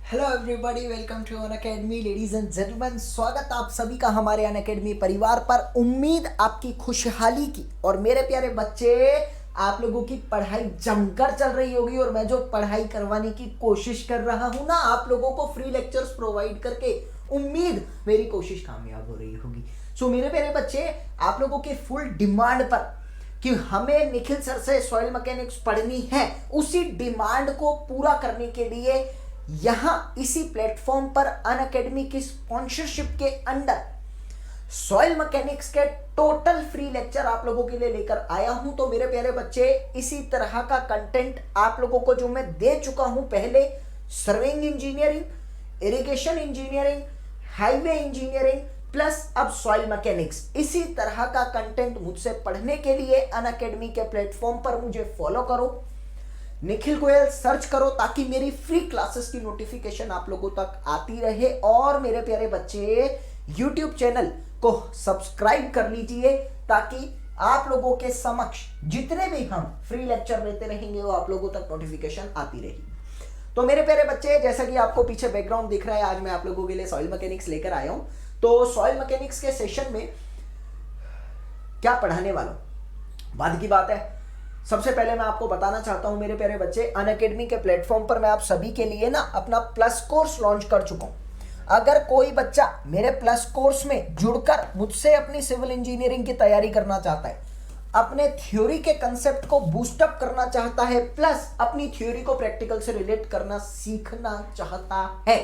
Hello everybody, welcome to Unacademy. Ladies and gentleman, स्वागत आप सभी का हमारे अन अकेडमी परिवार पर। उम्मीद आपकी खुशहाली की और मेरे प्यारे बच्चे आप लोगों की पढ़ाई जमकर चल रही होगी। और मैं जो पढ़ाई करवाने की कोशिश कर रहा हूं ना, आप लोगों को फ्री लेक्चर्स प्रोवाइड करके, उम्मीद मेरी कोशिश कामयाब हो रही होगी। सो मेरे प्यारे बच्चे, आप लोगों के फुल डिमांड पर कि हमें निखिल सर से सॉइल मैकेनिक्स पढ़नी है, उसी डिमांड को पूरा करने के लिए यहां इसी प्लेटफॉर्म पर अनअकैडमी की स्पॉन्सरशिप के अंडर सॉइल मैकेनिक्स के टोटल फ्री लेक्चर आप लोगों के लिए लेकर आया हूं। तो मेरे प्यारे बच्चे, इसी तरह का कंटेंट आप लोगों को जो मैं दे चुका हूं पहले, surveying engineering, irrigation engineering, highway engineering plus अब सॉइल मैकेनिक्स, इसी तरह का कंटेंट मुझसे पढ़ने के लिए अनअकैडमी के प्लेटफॉर्म पर मुझे फॉलो करो, निखिल गोयल सर्च करो, ताकि मेरी फ्री क्लासेस की नोटिफिकेशन आप लोगों तक आती रहे। और मेरे प्यारे बच्चे, यूट्यूब चैनल को सब्सक्राइब कर लीजिए, ताकि आप लोगों के समक्ष जितने भी हम फ्री लेक्चर लेते रहेंगे वो आप लोगों तक नोटिफिकेशन आती रहेगी। तो मेरे प्यारे बच्चे, जैसा कि आपको पीछे बैकग्राउंड दिख रहा है, आज मैं आप लोगों के लिए सॉइल मैकेनिक्स लेकर आया हूं। तो सॉइल मैकेनिक्स के सेशन में क्या पढ़ाने वाला हूं, बाद की बात है। सबसे पहले मैं आपको बताना चाहता हूं मेरे प्यारे बच्चे, अनअकैडमी के प्लेटफॉर्म पर मैं आप सभी के लिए ना अपना प्लस कोर्स लॉन्च कर चुका हूं। अगर कोई बच्चा मेरे प्लस कोर्स में जुड़कर मुझसे अपनी सिविल इंजीनियरिंग की तैयारी करना चाहता है, अपने थ्योरी के कंसेप्ट को बूस्टअप करना चाहता है, प्लस अपनी थ्योरी को प्रैक्टिकल से रिलेट करना सीखना चाहता है,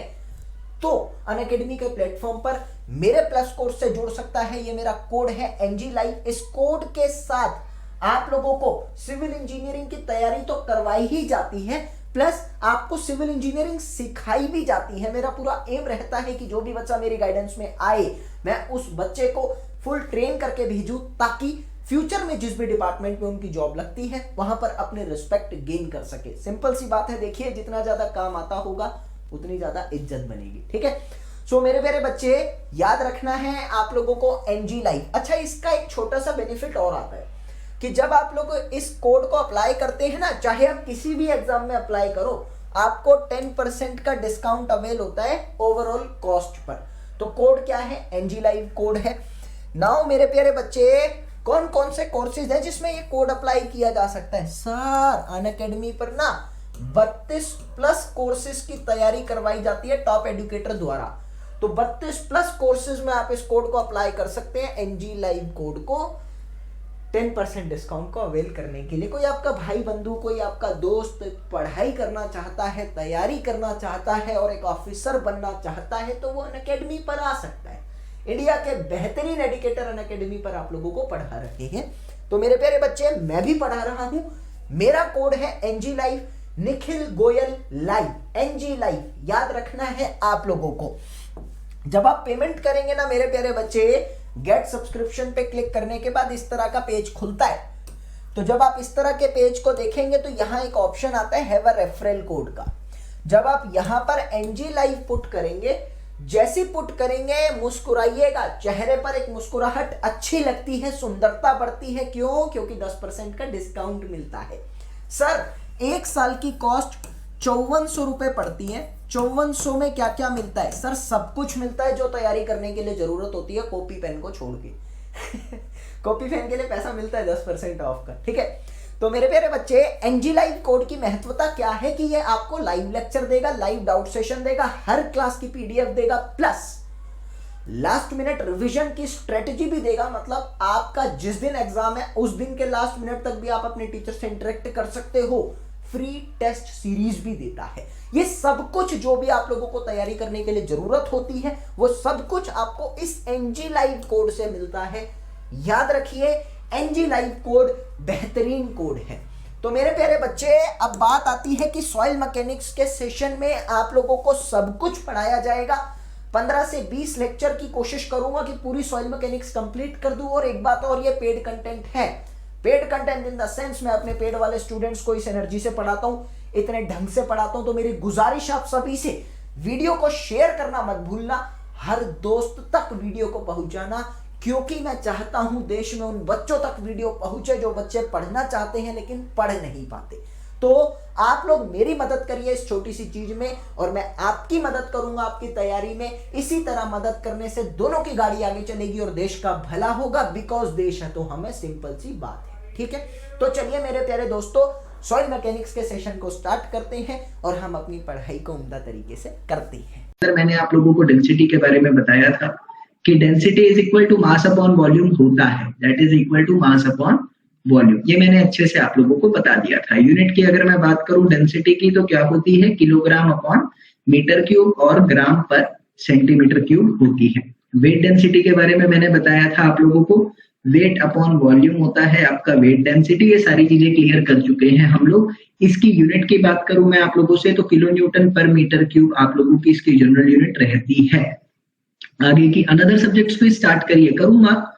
तो अनअकैडमी के प्लेटफॉर्म पर मेरे प्लस कोर्स से जुड़ सकता है। ये मेरा कोड है एनजी लाइव। इस कोड के साथ आप लोगों को सिविल इंजीनियरिंग की तैयारी तो करवाई ही जाती है, प्लस आपको सिविल इंजीनियरिंग सिखाई भी जाती है। मेरा पूरा एम रहता है कि जो भी बच्चा मेरी गाइडेंस में आए, मैं उस बच्चे को फुल ट्रेन करके भेजूं, ताकि फ्यूचर में जिस भी डिपार्टमेंट में उनकी जॉब लगती है वहां पर अपने रिस्पेक्ट गेन कर सके। सिंपल सी बात है, देखिए, जितना ज्यादा काम आता होगा उतनी ज्यादा इज्जत बनेगी। ठीक है। सो मेरे प्यारे बच्चे, याद रखना है आप लोगों को एनजी लाइव। अच्छा, इसका एक छोटा सा बेनिफिट और आता है कि जब आप लोग इस कोड को अप्लाई करते हैं ना, चाहे आप किसी भी एग्जाम में अप्लाई करो, आपको 10% का डिस्काउंट अवेल होता है ओवरऑल कॉस्ट पर। तो कोड क्या है? एनजी लाइव कोड है। नाउ मेरे प्यारे बच्चे, कौन कौन से कोर्सेज है जिसमें ये कोड अप्लाई किया जा सकता है? सर, अनअकैडमी पर ना 32 प्लस कोर्सेज की तैयारी करवाई जाती है टॉप एडुकेटर द्वारा। तो 32 प्लस कोर्सेज में आप इस कोड को अप्लाई कर सकते हैं, एनजी लाइव कोड को 10% डिस्काउंट को अवेल करने के लिए। कोई आपका भाई बंधु, कोई आपका दोस्त पढ़ाई करना चाहता है, तैयारी करना चाहता है और एक ऑफिसर बनना चाहता है, तो वो अनअकैडमी पर आ सकता है। इंडिया के बेहतरीन एडुकेटर अनअकैडमी पर आप लोगों को पढ़ा रहे हैं। तो मेरे प्यारे बच्चे, मैं भी पढ़ा रहा हूं। मेरा कोड है NG live, Nikhil Goyal live, NG live. याद रखना है आप लोगों को। जब आप पेमेंट करेंगे ना मेरे प्यारे बच्चे, गेट सब्सक्रिप्शन पे क्लिक करने के बाद इस तरह का पेज खुलता है। तो जब आप इस तरह के पेज को देखेंगे तो यहां एक ऑप्शन आता है हैव अ रेफरल कोड का। जब आप यहां पर एनजी लाइव पुट करेंगे, जैसे पुट करेंगे मुस्कुराइएगा, चेहरे पर एक मुस्कुराहट अच्छी लगती है, सुंदरता बढ़ती है। क्यों? क्योंकि 10% का डिस्काउंट मिलता है। सर, एक साल की कॉस्ट 5400 रुपए पड़ती है। 5400 में क्या क्या मिलता है? सर, सब कुछ मिलता है जो तैयारी करने के लिए जरूरत होती है, कॉपी पेन को छोड़ के। कॉपी पेन के लिए पैसा मिलता है 10% ऑफ का। ठीक है। तो मेरे प्यारे बच्चे, एनजी लाइव कोड की महत्वता क्या है कि ये आपको लाइव लेक्चर देगा, लाइव डाउट सेशन देगा, हर क्लास की पीडीएफ देगा, प्लस लास्ट मिनट रिवीजन की स्ट्रेटजी भी देगा। मतलब आपका जिस दिन एग्जाम है उस दिन के लास्ट मिनट तक भी आप अपने टीचर से इंटरेक्ट कर सकते हो। फ्री टेस्ट सीरीज भी देता है। ये सब कुछ जो भी आप लोगों को तैयारी करने के लिए जरूरत होती है, वो सब कुछ आपको इस एनजी लाइव कोड से मिलता है। याद रखिए, एनजी लाइव कोड बेहतरीन कोड है। तो मेरे प्यारे बच्चे, अब बात आती है कि सॉइल मैकेनिक्स के सेशन में आप लोगों को सब कुछ पढ़ाया जाएगा। 15 से 20 लेक्चर की कोशिश करूंगा कि पूरी सॉइल मैकेनिक्स कंप्लीट कर दूं। और एक बात और, ये पेड कंटेंट है। Paid content in the sense, मैं अपने पेड वाले स्टूडेंट्स को इस एनर्जी से पढ़ाता हूं, इतने ढंग से पढ़ाता हूं। तो मेरी गुजारिश आप सभी से, वीडियो को शेयर करना मत भूलना, हर दोस्त तक वीडियो को पहुंचाना, क्योंकि मैं चाहता हूं देश में उन बच्चों तक वीडियो पहुंचे जो बच्चे पढ़ना चाहते हैं लेकिन पढ़ नहीं पाते। तो आप लोग मेरी मदद करिए इस छोटी सी चीज में और मैं आपकी मदद करूंगा आपकी तैयारी में। इसी तरह मदद करने से दोनों की गाड़ी आगे चलेगी और देश का भला होगा, बिकॉज देश है तो हमें, सिंपल सी बात है। ठीक है, तो चलिए मेरे प्यारे दोस्तों, सॉइल मैकेनिक्स के सेशन को स्टार्ट करते हैं और हम अपनी पढ़ाई को उम्दा तरीके से करते हैं। सर, मैंने आप लोगों को डेंसिटी के बारे में बताया था कि density is equal to mass upon volume होता है, that is equal to mass upon volume. ये मैंने अच्छे से आप लोगों को बता दिया था। यूनिट की अगर मैं बात करूं डेंसिटी की तो क्या होती है, किलोग्राम अपॉन मीटर क्यूब और ग्राम पर सेंटीमीटर क्यूब होती है। वेट डेंसिटी के बारे में मैंने बताया था आप लोगों को, वेट अपॉन वॉल्यूम होता है आपका वेट डेंसिटी। ये सारी चीजें क्लियर कर चुके हैं हम लोग। इसकी यूनिट की बात करूं मैं आप लोगों से तो किलो न्यूटन पर मीटर क्यूब आप लोगों की इसकी जनरल यूनिट रहती है। आगे की अनदर सब्जेक्ट्स पे स्टार्ट करिए, करूंगा।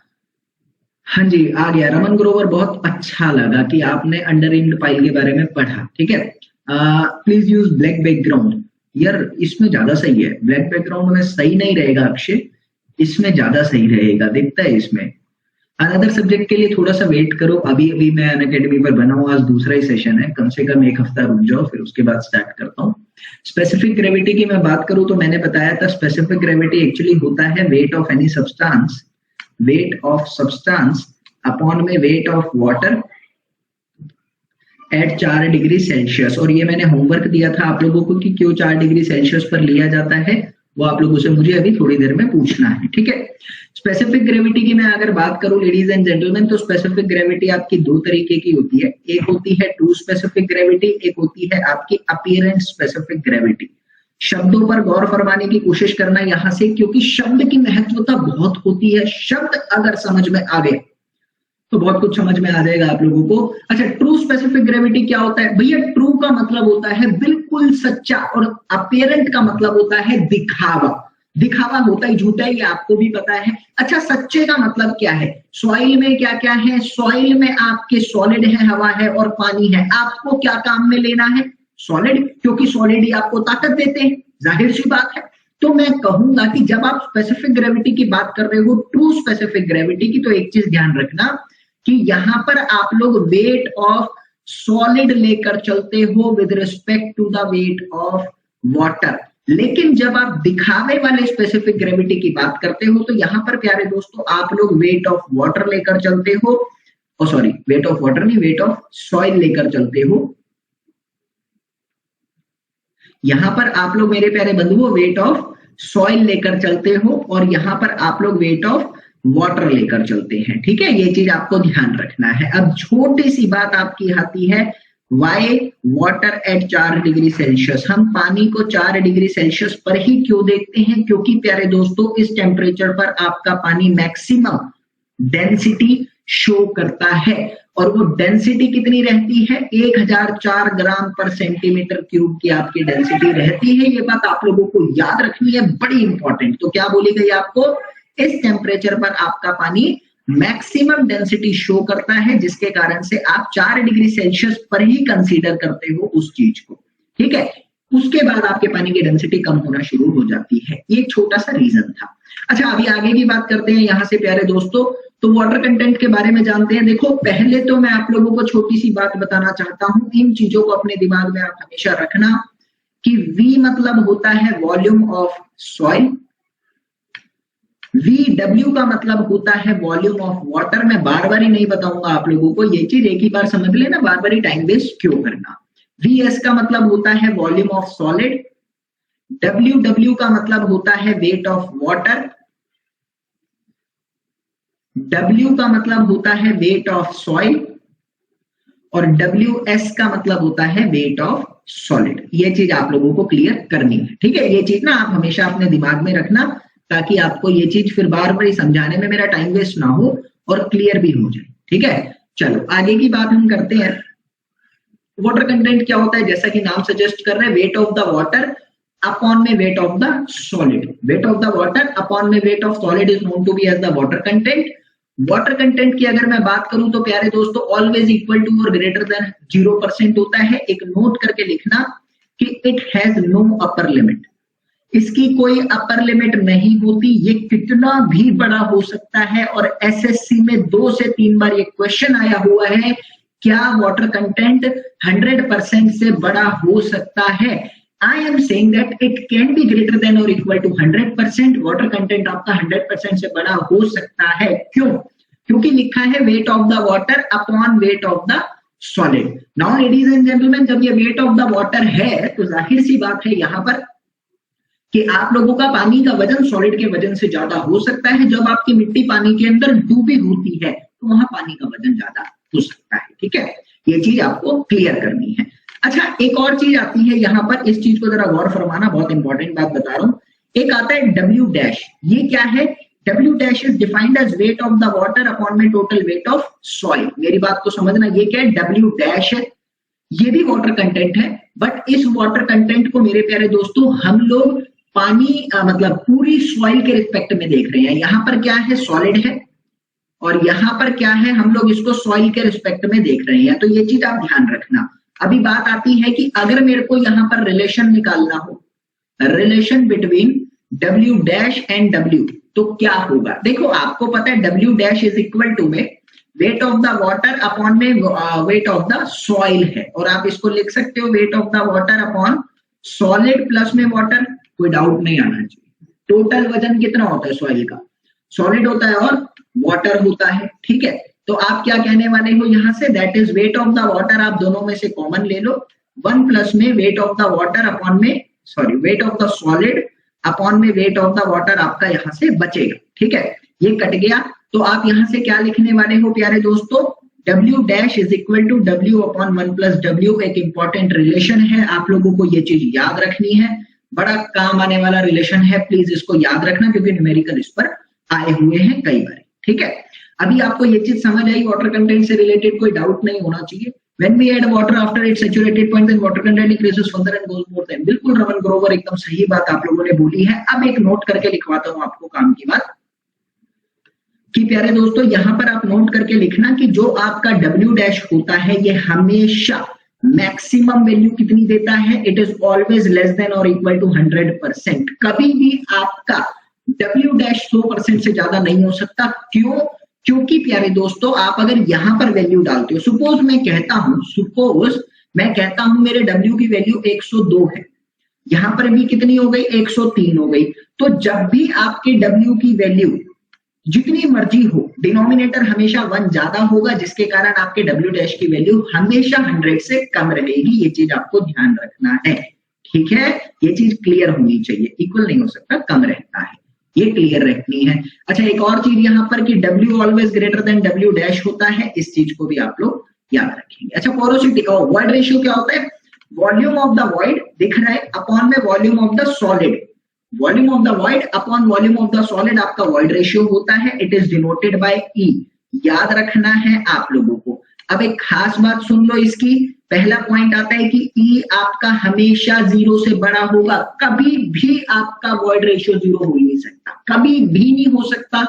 हाँ जी, आ गया रमन ग्रोवर, बहुत अच्छा लगा कि आपने अंडर इंड पाइल के बारे में पढ़ा। ठीक है, प्लीज यूज ब्लैक बैकग्राउंड। यार इसमें ज्यादा सही है, ब्लैक बैकग्राउंड में सही नहीं रहेगा अक्षय, इसमें ज्यादा सही रहेगा, दिखता है इसमें। अनदर सब्जेक्ट के लिए थोड़ा सा वेट करो, अभी मैं अनअकैडमी पर बना हूँ, आज दूसरा ही सेशन है, कम से कम एक हफ्ता रुक जाओ, फिर उसके बाद स्टार्ट करता हूँ। स्पेसिफिक ग्रेविटी की मैं बात करूं तो मैंने बताया था स्पेसिफिक ग्रेविटी एक्चुअली होता है weight of any substance, weight of substance upon में weight of water at 4 degree Celsius. और ये मैंने होमवर्क दिया था आप लोगों को कि क्यों 4 डिग्री सेल्सियस पर लिया जाता है, वो आप लोगों से मुझे अभी थोड़ी देर में पूछना है। ठीक है, स्पेसिफिक ग्रेविटी की मैं अगर बात करूं लेडीज एंड जेंटलमैन, तो स्पेसिफिक ग्रेविटी आपकी दो तरीके की होती है। एक होती है ट्रू स्पेसिफिक ग्रेविटी, एक होती है आपकी अपीयरेंस स्पेसिफिक ग्रेविटी। शब्दों पर गौर फरमाने की कोशिश करना यहां से, क्योंकि शब्द की महत्वता बहुत होती है। शब्द अगर समझ में आ गए तो बहुत कुछ समझ में आ जाएगा आप लोगों को। अच्छा, ट्रू स्पेसिफिक ग्रेविटी क्या होता है भैया? ट्रू का मतलब होता है बिल्कुल सच्चा और अपीयरेंट का मतलब होता है दिखावा। दिखावा होता ही झूठा, ये आपको भी पता है। अच्छा, सच्चे का मतलब क्या है? सॉइल में क्या क्या है? सॉइल में आपके सॉलिड है, हवा है और पानी है। आपको क्या काम में लेना है? सॉलिड, क्योंकि सॉलिड ही आपको ताकत देते हैं, जाहिर सी बात है। तो मैं कहूंगा कि जब आप स्पेसिफिक ग्रेविटी की बात कर रहे हो, ट्रू स्पेसिफिक ग्रेविटी की, तो एक चीज ध्यान रखना कि यहां पर आप लोग वेट ऑफ सॉलिड लेकर चलते हो with respect to the weight of water. लेकिन जब आप दिखावे वाले स्पेसिफिक ग्रेविटी की बात करते हो तो यहां पर प्यारे दोस्तों आप लोग वेट ऑफ वाटर लेकर चलते हो, सॉरी वेट ऑफ वाटर नहीं, वेट ऑफ सॉइल लेकर चलते हो। यहां पर आप लोग मेरे प्यारे बंधुओं वेट ऑफ सॉइल लेकर चलते हो और यहां पर आप लोग वेट ऑफ वाटर लेकर चलते हैं। ठीक है, ये चीज आपको ध्यान रखना है। अब छोटी सी बात आपकी आती है, Y water at 4 degree Celsius. हम पानी को 4 डिग्री सेल्सियस पर ही क्यों देखते हैं? क्योंकि प्यारे दोस्तों इस टेम्परेचर पर आपका पानी मैक्सिमम डेंसिटी शो करता है। और वो डेंसिटी कितनी रहती है? 1004 ग्राम पर सेंटीमीटर क्यूब की आपकी डेंसिटी रहती है। ये बात आप लोगों को याद रखनी है, बड़ी इंपॉर्टेंट। तो क्या बोली गई आपको? इस टेम्परेचर पर आपका पानी मैक्सिमम डेंसिटी शो करता है, जिसके कारण से आप 4 डिग्री सेल्सियस पर ही कंसीडर करते हो उस चीज को। ठीक है, उसके बाद आपके पानी की डेंसिटी कम होना शुरू हो जाती है। ये छोटा सा रीजन था। अच्छा, अभी आगे की बात करते हैं यहां से प्यारे दोस्तों। तो वाटर कंटेंट के बारे में जानते हैं। देखो, पहले तो मैं आप लोगों को छोटी सी बात बताना चाहता हूं, इन चीजों को अपने दिमाग में आप हमेशा रखना कि V मतलब होता है वॉल्यूम ऑफ सॉइल, VW का मतलब होता है वॉल्यूम ऑफ वाटर। मैं बार बार ही नहीं बताऊंगा आप लोगों को, ये चीज एक ही बार समझ लेना, बार बार ही टाइम वेस्ट क्यों करना। VS का मतलब होता है वॉल्यूम ऑफ सॉलिड, WW का मतलब होता है वेट ऑफ वाटर, W का मतलब होता है वेट ऑफ सॉइल और WS का मतलब होता है वेट ऑफ सॉलिड। ये चीज आप लोगों को क्लियर करनी है। ठीक है, ये चीज ना आप हमेशा अपने दिमाग में रखना, ताकि आपको ये चीज फिर बार बार समझाने में मेरा टाइम वेस्ट ना हो और क्लियर भी हो जाए। ठीक है, चलो आगे की बात हम करते हैं। वाटर कंटेंट क्या होता है? जैसा कि नाम सजेस्ट कर रहे हैं, weight of the water upon में weight of the solid. Weight of the water upon में weight of solid is known to be as the water content. Water content की अगर मैं बात करूं तो प्यारे दोस्तों ऑलवेज इक्वल टू और ग्रेटर देन 0% होता है। एक नोट करके लिखना कि it has no upper limit, इसकी कोई अपर लिमिट नहीं होती। ये कितना भी बड़ा हो सकता है और एसएससी में 2 से 3 बार ये क्वेश्चन आया हुआ है क्या वाटर कंटेंट 100% से बड़ा हो सकता है? I am saying that it can be greater than और इक्वल टू 100%। वाटर कंटेंट आपका 100% से बड़ा हो सकता है। क्यों? क्योंकि लिखा है weight of the water upon weight of the solid. Now ladies and gentleman, जब ये वेट ऑफ द वाटर है तो जाहिर सी बात है यहाँ पर कि आप लोगों का पानी का वजन सॉलिड के वजन से ज्यादा हो सकता है। जब आपकी मिट्टी पानी के अंदर डूबी होती है तो वहां पानी का वजन ज्यादा हो सकता है। ठीक है, ये चीज आपको क्लियर करनी है। अच्छा, एक और चीज आती है यहाँ पर, इस चीज को जरा गौर फरमाना, बहुत इंपॉर्टेंट बात बता रहा हूं। एक आता है डब्ल्यू डैश। ये क्या है? W dash is defined as weight of the water upon में टोटल वेट ऑफ सॉइल। मेरी बात को समझना, ये क्या है? डब्ल्यू डैश है। ये भी वाटर कंटेंट है, बट इस वाटर कंटेंट को मेरे प्यारे दोस्तों हम लोग पानी मतलब पूरी सॉइल के रिस्पेक्ट में देख रहे हैं। यहाँ पर क्या है? सॉलिड है, और यहाँ पर क्या है? हम लोग इसको सॉइल के रिस्पेक्ट में देख रहे हैं। तो ये चीज आप ध्यान रखना। अभी बात आती है कि अगर मेरे को यहाँ पर रिलेशन निकालना हो, relation between W dash and W, तो क्या होगा? देखो, आपको पता है W dash is equal to में weight of the water upon में वेट ऑफ द सॉइल है, और आप इसको लिख सकते हो weight of the water upon solid plus में वाटर। कोई डाउट नहीं आना चाहिए। टोटल वजन कितना होता है सॉइल का? सॉलिड होता है और वाटर होता है। ठीक है, तो आप क्या कहने वाले हो यहाँ से? That is weight of the water, आप दोनों में से कॉमन ले लो, 1 प्लस में weight of the water upon में weight of the solid upon में वेट ऑफ द वाटर आपका यहाँ से बचेगा। ठीक है, ये कट गया। तो आप यहाँ से क्या लिखने वाले हो प्यारे दोस्तों? W dash is equal to W upon 1 plus W. एक इंपॉर्टेंट रिलेशन है, आप लोगों को ये चीज याद रखनी है। बड़ा काम आने वाला रिलेशन है, प्लीज इसको याद रखना, क्योंकि न्यूमेरिकल इस पर आए हुए हैं कई बार। ठीक है, अभी आपको ये चीज समझ आई, वाटर कंटेंट से रिलेटेड कोई डाउट नहीं होना चाहिए। When we add water after its saturated point, then water content increases further and goes more than। बिल्कुल रमन ग्रोवर, एकदम सही बात आप लोगों ने बोली है। अब एक नोट करके लिखवाता हूं आपको काम की बात, कि प्यारे दोस्तों यहाँ पर आप नोट करके लिखना कि जो आपका डब्ल्यू डैश होता है ये हमेशा मैक्सिमम वैल्यू कितनी देता है? It is always less than और इक्वल टू 100%। कभी भी आपका डब्ल्यू डैश 100% से ज्यादा नहीं हो सकता। क्यों? क्योंकि प्यारे दोस्तों आप अगर यहां पर वैल्यू डालते हो, सपोज मैं कहता हूं मेरे डब्ल्यू की वैल्यू 102 है, यहां पर भी कितनी हो गई? 103 हो गई। तो जब भी आपके डब्ल्यू की वैल्यू जितनी मर्जी हो, डिनोमिनेटर हमेशा 1 ज्यादा होगा, जिसके कारण आपके डब्ल्यू डैश की वैल्यू हमेशा 100 से कम रहेगी। ये चीज आपको ध्यान रखना है। ठीक है, ये चीज क्लियर होनी चाहिए। इक्वल नहीं हो सकता, कम रहता है, ये क्लियर रखनी है। अच्छा, एक और चीज यहाँ पर कि W always greater than W dash होता है, इस चीज को भी आप लोग याद रखेंगे। अच्छा, पोरोसिटी का वॉइड रेशियो क्या होता है? वॉल्यूम ऑफ द वॉइड दिख रहा है अपॉन में volume of the solid. Volume of the void upon volume of the solid आपका वॉइड रेशियो होता है। It is denoted by E। याद रखना है आप लोगों को। अब एक खास बात सुन लो इसकी। पहला पॉइंट आता है कि E आपका हमेशा 0 से बड़ा होगा। कभी भी आपका वॉइड रेशियो 0 हो ही नहीं सकता, कभी भी नहीं हो सकता।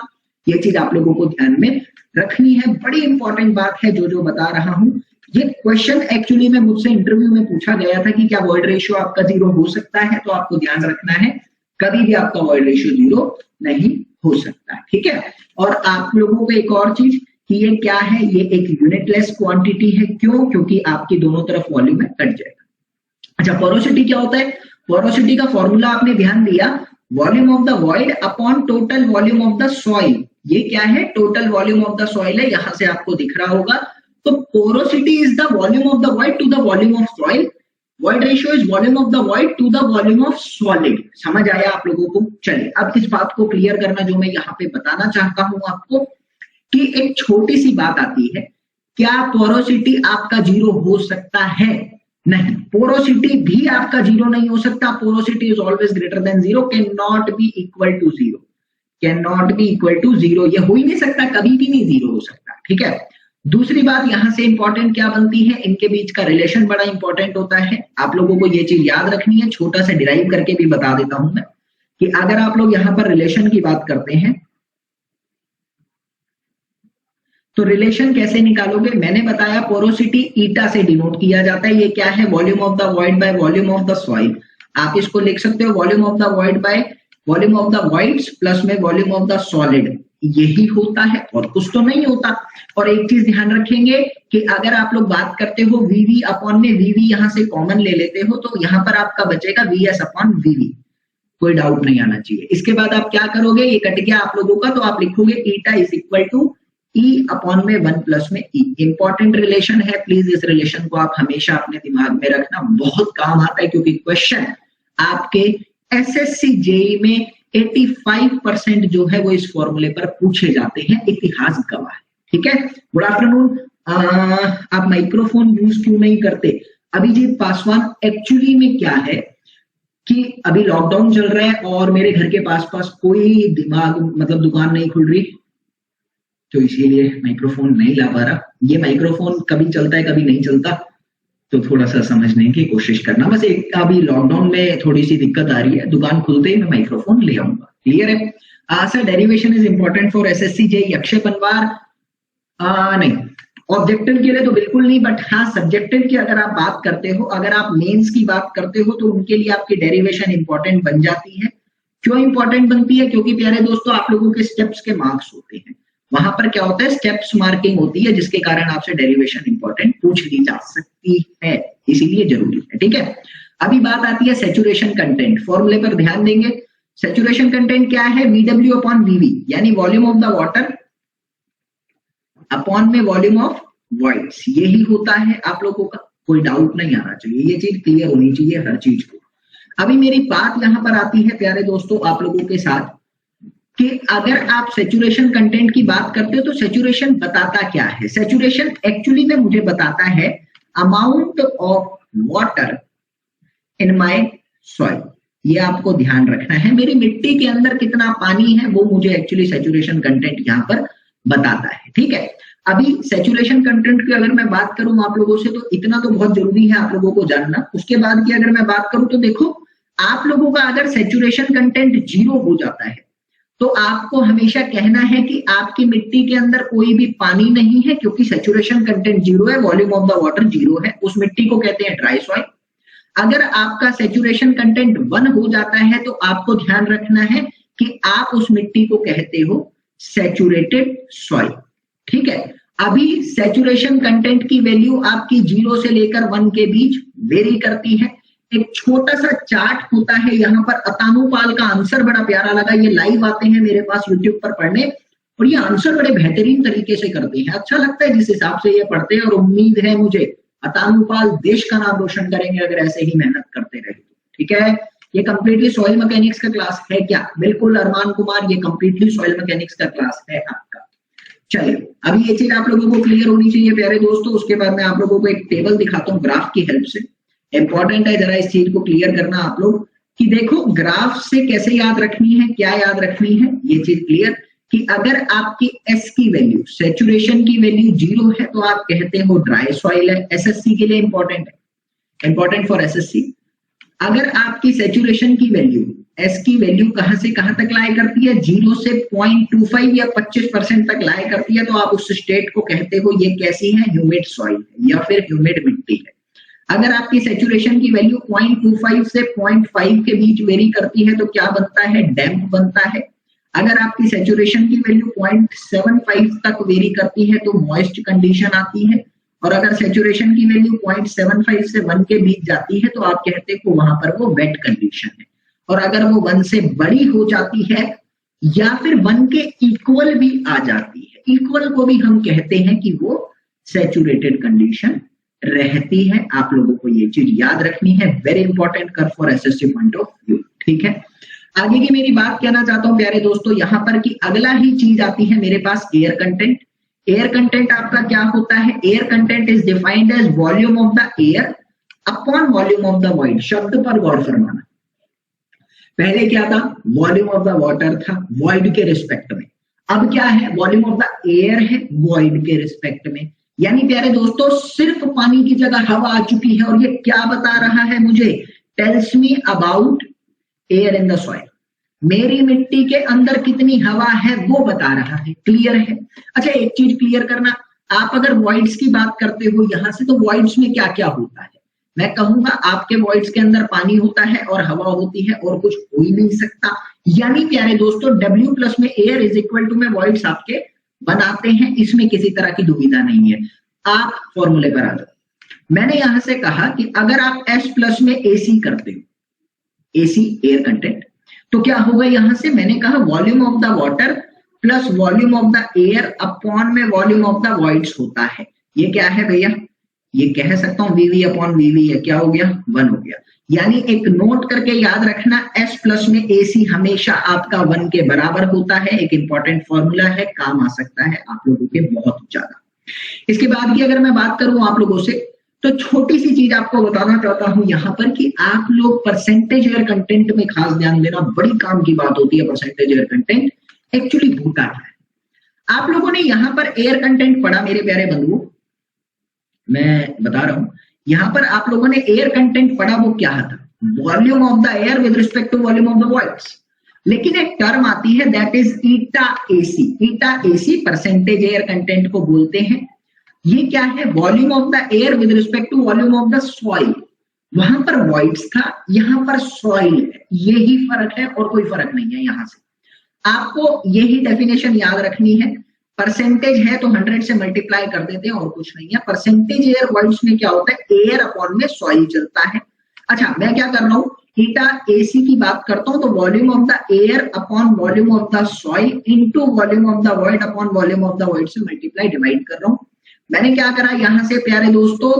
ये चीज आप लोगों को ध्यान में रखनी है। बड़ी इंपॉर्टेंट बात है जो बता रहा हूं। ये क्वेश्चन एक्चुअली में मुझसे इंटरव्यू में पूछा गया था कि क्या वॉइड रेशियो आपका 0 हो सकता है? तो आपको ध्यान रखना है, कभी भी आपका वॉइड रेशियो 0 नहीं हो सकता। ठीक है, और आप लोगों को एक और चीज कि ये क्या है? ये एक यूनिटलेस क्वांटिटी है। क्यों? क्योंकि आपकी दोनों तरफ वॉल्यूम में कट जाएगा। अच्छा, पोरोसिटी क्या होता है? पोरोसिटी का फॉर्मूला आपने ध्यान दिया, volume of the void upon total volume of the soil. ये क्या है? Total volume of the soil है, यहां से आपको दिख रहा होगा। तो porosity is the volume of the void to the volume of soil. Void ratio is volume of the void to the volume of solid. समझ आया आप लोगों को? चलिए, अब इस बात को क्लियर करना जो मैं यहाँ पे बताना चाहता हूं आपको, कि एक छोटी सी बात आती है, क्या पोरोसिटी आपका 0 हो सकता है? नहीं, पोरोसिटी भी आपका 0 नहीं हो सकता। Porosity is always greater than 0, can not be equal to 0, can not be equal to 0। ये हो ही नहीं सकता, कभी भी नहीं 0 हो सकता। ठीक है, दूसरी बात यहां से इंपॉर्टेंट क्या बनती है? इनके बीच का रिलेशन बड़ा इंपॉर्टेंट होता है। आप लोगों को ये चीज याद रखनी है। छोटा सा डिराइव करके भी बता देता हूं मैं, कि अगर आप लोग यहां पर रिलेशन की बात करते हैं तो रिलेशन कैसे निकालोगे? मैंने बताया पोरोसिटी ईटा से डिनोट किया जाता है। ये क्या है? Volume of the void by volume of the soil. आप इसको लिख सकते हो volume of the void by volume of the voids plus में वॉल्यूम ऑफ द सॉलिड। यही होता है और कुछ तो नहीं होता। और एक चीज ध्यान रखेंगे कि अगर आप लोग बात करते हो वीवी अपॉन में वीवी यहां से कॉमन ले लेते हो तो यहां पर आपका बचेगा वीएस अपॉन वीवी, कोई डाउट नहीं आना चाहिए। इसके बाद आप क्या करोगे, ये कट गया आप लोगों का, तो आप लिखोगे eta is equal to E upon में 1 प्लस में ई। इंपॉर्टेंट रिलेशन है, प्लीज इस रिलेशन को आप हमेशा अपने दिमाग में रखना, बहुत काम आता है, क्योंकि क्वेश्चन आपके एसएससी जेई में 85% जो है वो इस फॉर्मूले पर पूछे जाते हैं, इतिहास गवाह है। ठीक है, गुड आफ्टरनून। आप माइक्रोफोन यूज क्यों नहीं करते? अभिजीत पासवान, एक्चुअली में क्या है कि अभी लॉकडाउन चल रहा है और मेरे घर के पास कोई दुकान नहीं खुल रही, तो इसीलिए माइक्रोफोन नहीं ला पा रहा। ये माइक्रोफोन कभी चलता है कभी नहीं चलता, तो थोड़ा सा समझने की कोशिश करना। बस एक अभी लॉकडाउन में थोड़ी सी दिक्कत आ रही है, दुकान खुलते ही मैं माइक्रोफोन ले आऊंगा। क्लियर है? Sir derivation is important for SSC JEE. Akshay Panwar, नहीं, ऑब्जेक्टिव के लिए तो बिल्कुल नहीं, बट हाँ सब्जेक्टिव की अगर आप बात करते हो, अगर आप मेंस की बात करते हो तो उनके लिए आपकी डेरिवेशन इंपॉर्टेंट बन जाती है। क्यों इंपॉर्टेंट बनती है? क्योंकि प्यारे दोस्तों आप लोगों के स्टेप्स के मार्क्स होते हैं, वहां पर क्या होता है, स्टेप्स मार्किंग होती है, जिसके कारण आपसे डेरिवेशन इंपॉर्टेंट पूछ ली जा सकती है, इसीलिए जरूरी है। ठीक है, अभी बात आती है सैचुरेशन कंटेंट। फॉर्मूले पर ध्यान देंगे। सैचुरेशन कंटेंट क्या है? VW अपॉन VV, यानी volume of the water upon में वॉल्यूम ऑफ वॉइड्स, यही होता है आप लोगों का, कोई डाउट नहीं आना चाहिए, ये चीज क्लियर होनी चाहिए हर चीज को। अभी मेरी बात यहां पर आती है प्यारे दोस्तों आप लोगों के साथ कि अगर आप सैचुरेशन कंटेंट की बात करते हो तो सैचुरेशन बताता क्या है? सैचुरेशन एक्चुअली में मुझे बताता है amount of water in my soil. ये आपको ध्यान रखना है, मेरी मिट्टी के अंदर कितना पानी है वो मुझे एक्चुअली सैचुरेशन कंटेंट यहाँ पर बताता है। ठीक है, अभी सैचुरेशन कंटेंट की अगर मैं बात करूं आप लोगों से, तो इतना तो बहुत जरूरी है आप लोगों को जानना। उसके बाद की अगर मैं बात करूं तो देखो, आप लोगों का अगर सैचुरेशन कंटेंट 0 हो जाता है तो आपको हमेशा कहना है कि आपकी मिट्टी के अंदर कोई भी पानी नहीं है, क्योंकि सैचुरेशन कंटेंट 0 है, वॉल्यूम ऑफ द वाटर 0 है, उस मिट्टी को कहते हैं ड्राई सॉइल। अगर आपका सैचुरेशन कंटेंट 1 हो जाता है तो आपको ध्यान रखना है कि आप उस मिट्टी को कहते हो सैचुरेटेड सॉइल। ठीक है, अभी सैचुरेशन कंटेंट की वैल्यू आपकी 0 से लेकर 1 के बीच वेरी करती है। एक छोटा सा चार्ट होता है यहाँ पर, अतानुपाल का आंसर बड़ा प्यारा लगा, ये लाइव आते हैं मेरे पास यूट्यूब पर पढ़ने और ये आंसर बड़े बेहतरीन तरीके से करते हैं, अच्छा लगता है जिस हिसाब से ये पढ़ते हैं, और उम्मीद है मुझे अतानुपाल देश का नाम रोशन करेंगे अगर ऐसे ही मेहनत करते रहे। ठीक है, ये कंप्लीटली सॉइल मैकेनिक्स का क्लास है क्या? बिल्कुल अरमान कुमार, ये कंप्लीटली सॉइल मैकेनिक्स का क्लास है आपका। चलिए, अभी ये चीज आप लोगों को क्लियर होनी चाहिए प्यारे दोस्तों। उसके बाद मैं आप लोगों को एक टेबल दिखाता हूँ ग्राफ की हेल्प से। इंपॉर्टेंट है जरा इस चीज को क्लियर करना आप लोग कि देखो ग्राफ से कैसे याद रखनी है, क्या याद रखनी है, ये चीज क्लियर कि अगर आपकी एस की वैल्यू, सैचुरेशन की वैल्यू 0 है तो आप कहते हो ड्राई सॉइल है। एसएससी के लिए इंपॉर्टेंट है, इंपॉर्टेंट फॉर एसएससी। अगर आपकी सैचुरेशन की वैल्यू, एस की वैल्यू कहां से कहां तक लाया करती है, 0 से 0.25 या 25% तक लाया करती है, तो आप उस स्टेट को कहते हो ये कैसी है, ह्यूमिड सॉइल या फिर ह्यूमिड मिट्टी है। अगर आपकी सैचुरेशन की वैल्यू 0.25 से 0.5 के बीच वेरी करती है तो क्या बनता है, डैम्प बनता है। अगर आपकी सैचुरेशन की वैल्यू 0.75 तक वेरी करती है तो मॉइस्ट कंडीशन आती है, और अगर सैचुरेशन की वैल्यू 0.75 से 1 के बीच जाती है तो आप कहते हो वहां पर वो वेट कंडीशन है। और अगर वो 1 से बड़ी हो जाती है या फिर 1 के इक्वल भी आ जाती है, इक्वल को भी हम कहते हैं कि वो सैचुरेटेड कंडीशन रहती है। आप लोगों को ये चीज याद रखनी है, वेरी इंपॉर्टेंट कर for SSC point of view. ठीक है, आगे की मेरी बात कहना चाहता हूं प्यारे दोस्तों यहाँ पर कि अगला ही चीज आती है मेरे पास एयर कंटेंट। एयर कंटेंट आपका क्या होता है? Air content is defined as volume of the air upon volume of the void. शब्द पर गौर फरमाना, पहले क्या था, वॉल्यूम ऑफ द वाटर था वॉइड के रिस्पेक्ट में, अब क्या है, वॉल्यूम ऑफ द एयर है वॉइड के रिस्पेक्ट में। यानी प्यारे दोस्तों सिर्फ पानी की जगह हवा आ चुकी है, और ये क्या बता रहा है मुझे, tells me about air in the soil. मेरी मिट्टी के अंदर कितनी हवा है वो बता रहा है। क्लियर है? अच्छा, एक चीज क्लियर करना, आप अगर वॉइड्स की बात करते हो यहां से, तो वॉइड्स में क्या क्या होता है? मैं कहूंगा आपके वॉइड्स के अंदर पानी होता है और हवा होती है और कुछ हो ही नहीं सकता। यानी प्यारे दोस्तों W प्लस में एयर इज इक्वल टू में वॉइड्स आपके बनाते हैं, इसमें किसी तरह की दुविधा नहीं है। आप फॉर्मूले पर आ जाओ। मैंने यहां से कहा कि अगर आप S प्लस में AC करते हो, AC एयर कंटेंट, तो क्या होगा यहां से, मैंने कहा volume of the water plus volume of the air upon में वॉल्यूम ऑफ द वॉइड्स होता है। ये क्या है भैया, ये कह सकता हूं VV अपॉन VV है, क्या हो गया 1 हो गया। यानी एक नोट करके याद रखना, S प्लस में AC हमेशा आपका 1 के बराबर होता है। एक इंपॉर्टेंट फॉर्मूला है, काम आ सकता है आप लोगों के बहुत ज्यादा। इसके बाद की अगर मैं बात करूं आप लोगों से, तो छोटी सी चीज आपको बताना चाहता हूं यहां पर कि आप लोग परसेंटेज एयर कंटेंट में खास ध्यान देना, बड़ी काम की बात होती है परसेंटेज एयर कंटेंट। एक्चुअली होता है, आप लोगों ने यहां पर एयर कंटेंट पढ़ा मेरे प्यारे बंधुओं, मैं बता रहा हूं, यहां पर आप लोगों ने एयर कंटेंट पढ़ा, वो क्या था, volume of the air with respect to volume of the voids. लेकिन एक टर्म आती है that is eta AC। Eta AC percentage air content को बोलते हैं। ये क्या है, volume of the air with respect to volume of the soil. वहां पर वॉइड्स था, यहां पर सॉइल है, यही फर्क है और कोई फर्क नहीं है। यहां से आपको यही डेफिनेशन याद रखनी है। परसेंटेज है तो 100 से मल्टीप्लाई कर देते हैं और कुछ नहीं है। परसेंटेज एयर वॉइड्स में क्या होता है, एयर अपॉन में सॉइल चलता है। अच्छा, मैं क्या कर रहा हूं, ईटा AC की बात करता हूं तो volume of the air upon volume of the soil into volume of the void upon volume of the void से मल्टीप्लाई डिवाइड कर रहा हूं। मैंने क्या करा यहां से प्यारे दोस्तों,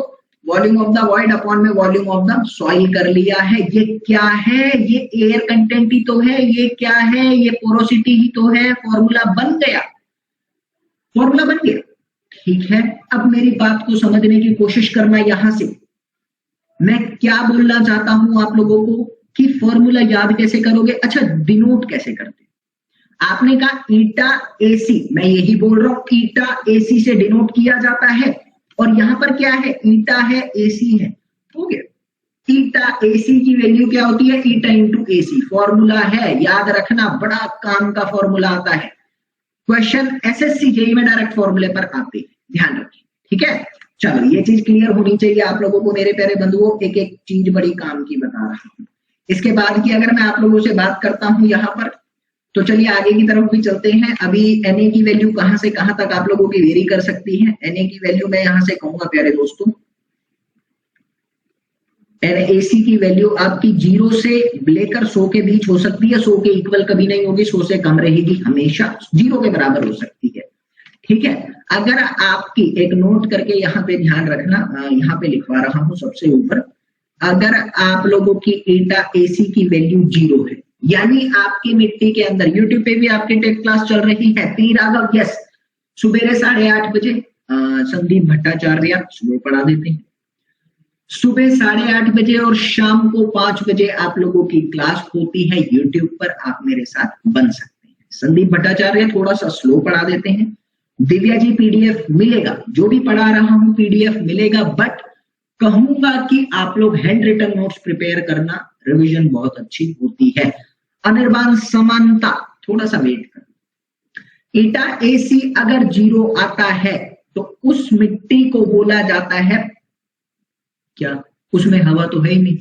volume of the void upon में वॉल्यूम ऑफ द सॉइल कर लिया है। ये क्या है, ये एयर कंटेंट ही तो है। ये क्या है, ये पोरोसिटी ही तो है। फॉर्मूला बन गया, फॉर्मूला बन गया, ठीक है। अब मेरी बात को समझने की कोशिश करना। यहां से मैं क्या बोलना चाहता हूं आप लोगों को कि फॉर्मूला याद कैसे करोगे। अच्छा, डिनोट कैसे करते, आपने कहा ईटा AC, मैं यही बोल रहा हूं, ईटा AC से डिनोट किया जाता है। और यहां पर क्या है, ईटा है AC है, हो गया। ईटा AC की वैल्यू क्या होती है, ईटा इंटू AC। फॉर्मूला है, याद रखना, बड़ा काम का फॉर्मूला आता है। क्वेश्चन SSC JEE में डायरेक्ट फॉर्मूले पर आते हैं, ध्यान रखिए, ठीक है। चलो, ये चीज क्लियर होनी चाहिए आप लोगों को मेरे प्यारे बंधुओं। एक एक चीज बड़ी काम की बता रहा हूं। इसके बाद की अगर मैं आप लोगों से बात करता हूं यहां पर, तो चलिए आगे की तरफ भी चलते हैं। अभी NA की वैल्यू कहां से कहां तक आप लोगों की वेरी कर सकती है। NA की वैल्यू मैं यहां से कहूंगा प्यारे दोस्तों, AC की वैल्यू आपकी 0 से लेकर 100 के बीच हो सकती है। 100 के इक्वल कभी नहीं होगी, 100 से कम रहेगी, हमेशा 0 के बराबर हो सकती है, ठीक है। अगर आपकी एक नोट करके यहाँ पे ध्यान रखना, यहाँ पे लिखवा रहा हूं सबसे ऊपर, अगर आप लोगों की ईटा AC की वैल्यू 0 है, यानी आपकी मिट्टी के अंदर, यूट्यूब पे भी आपकी टेक क्लास चल रही है, पी राघव, यस, सुबह 8:30 बजे संदीप भट्टाचार्य सुबह पढ़ा देते हैं। सुबह 8:30 बजे और शाम को 5 बजे आप लोगों की क्लास होती है यूट्यूब पर, आप मेरे साथ बन सकते हैं। संदीप भट्टाचार्य थोड़ा सा स्लो पढ़ा देते हैं। दिव्या जी PDF मिलेगा, जो भी पढ़ा रहा हूं PDF मिलेगा, बट कहूंगा कि आप लोग हैंड रिटन नोट्स प्रिपेयर करना, रिवीजन बहुत अच्छी होती है। अनिर्बाण समानता, थोड़ा सा वेट कर। ईटा AC अगर 0 आता है तो उस मिट्टी को बोला जाता है क्या, उसमें हवा तो है ही नहीं,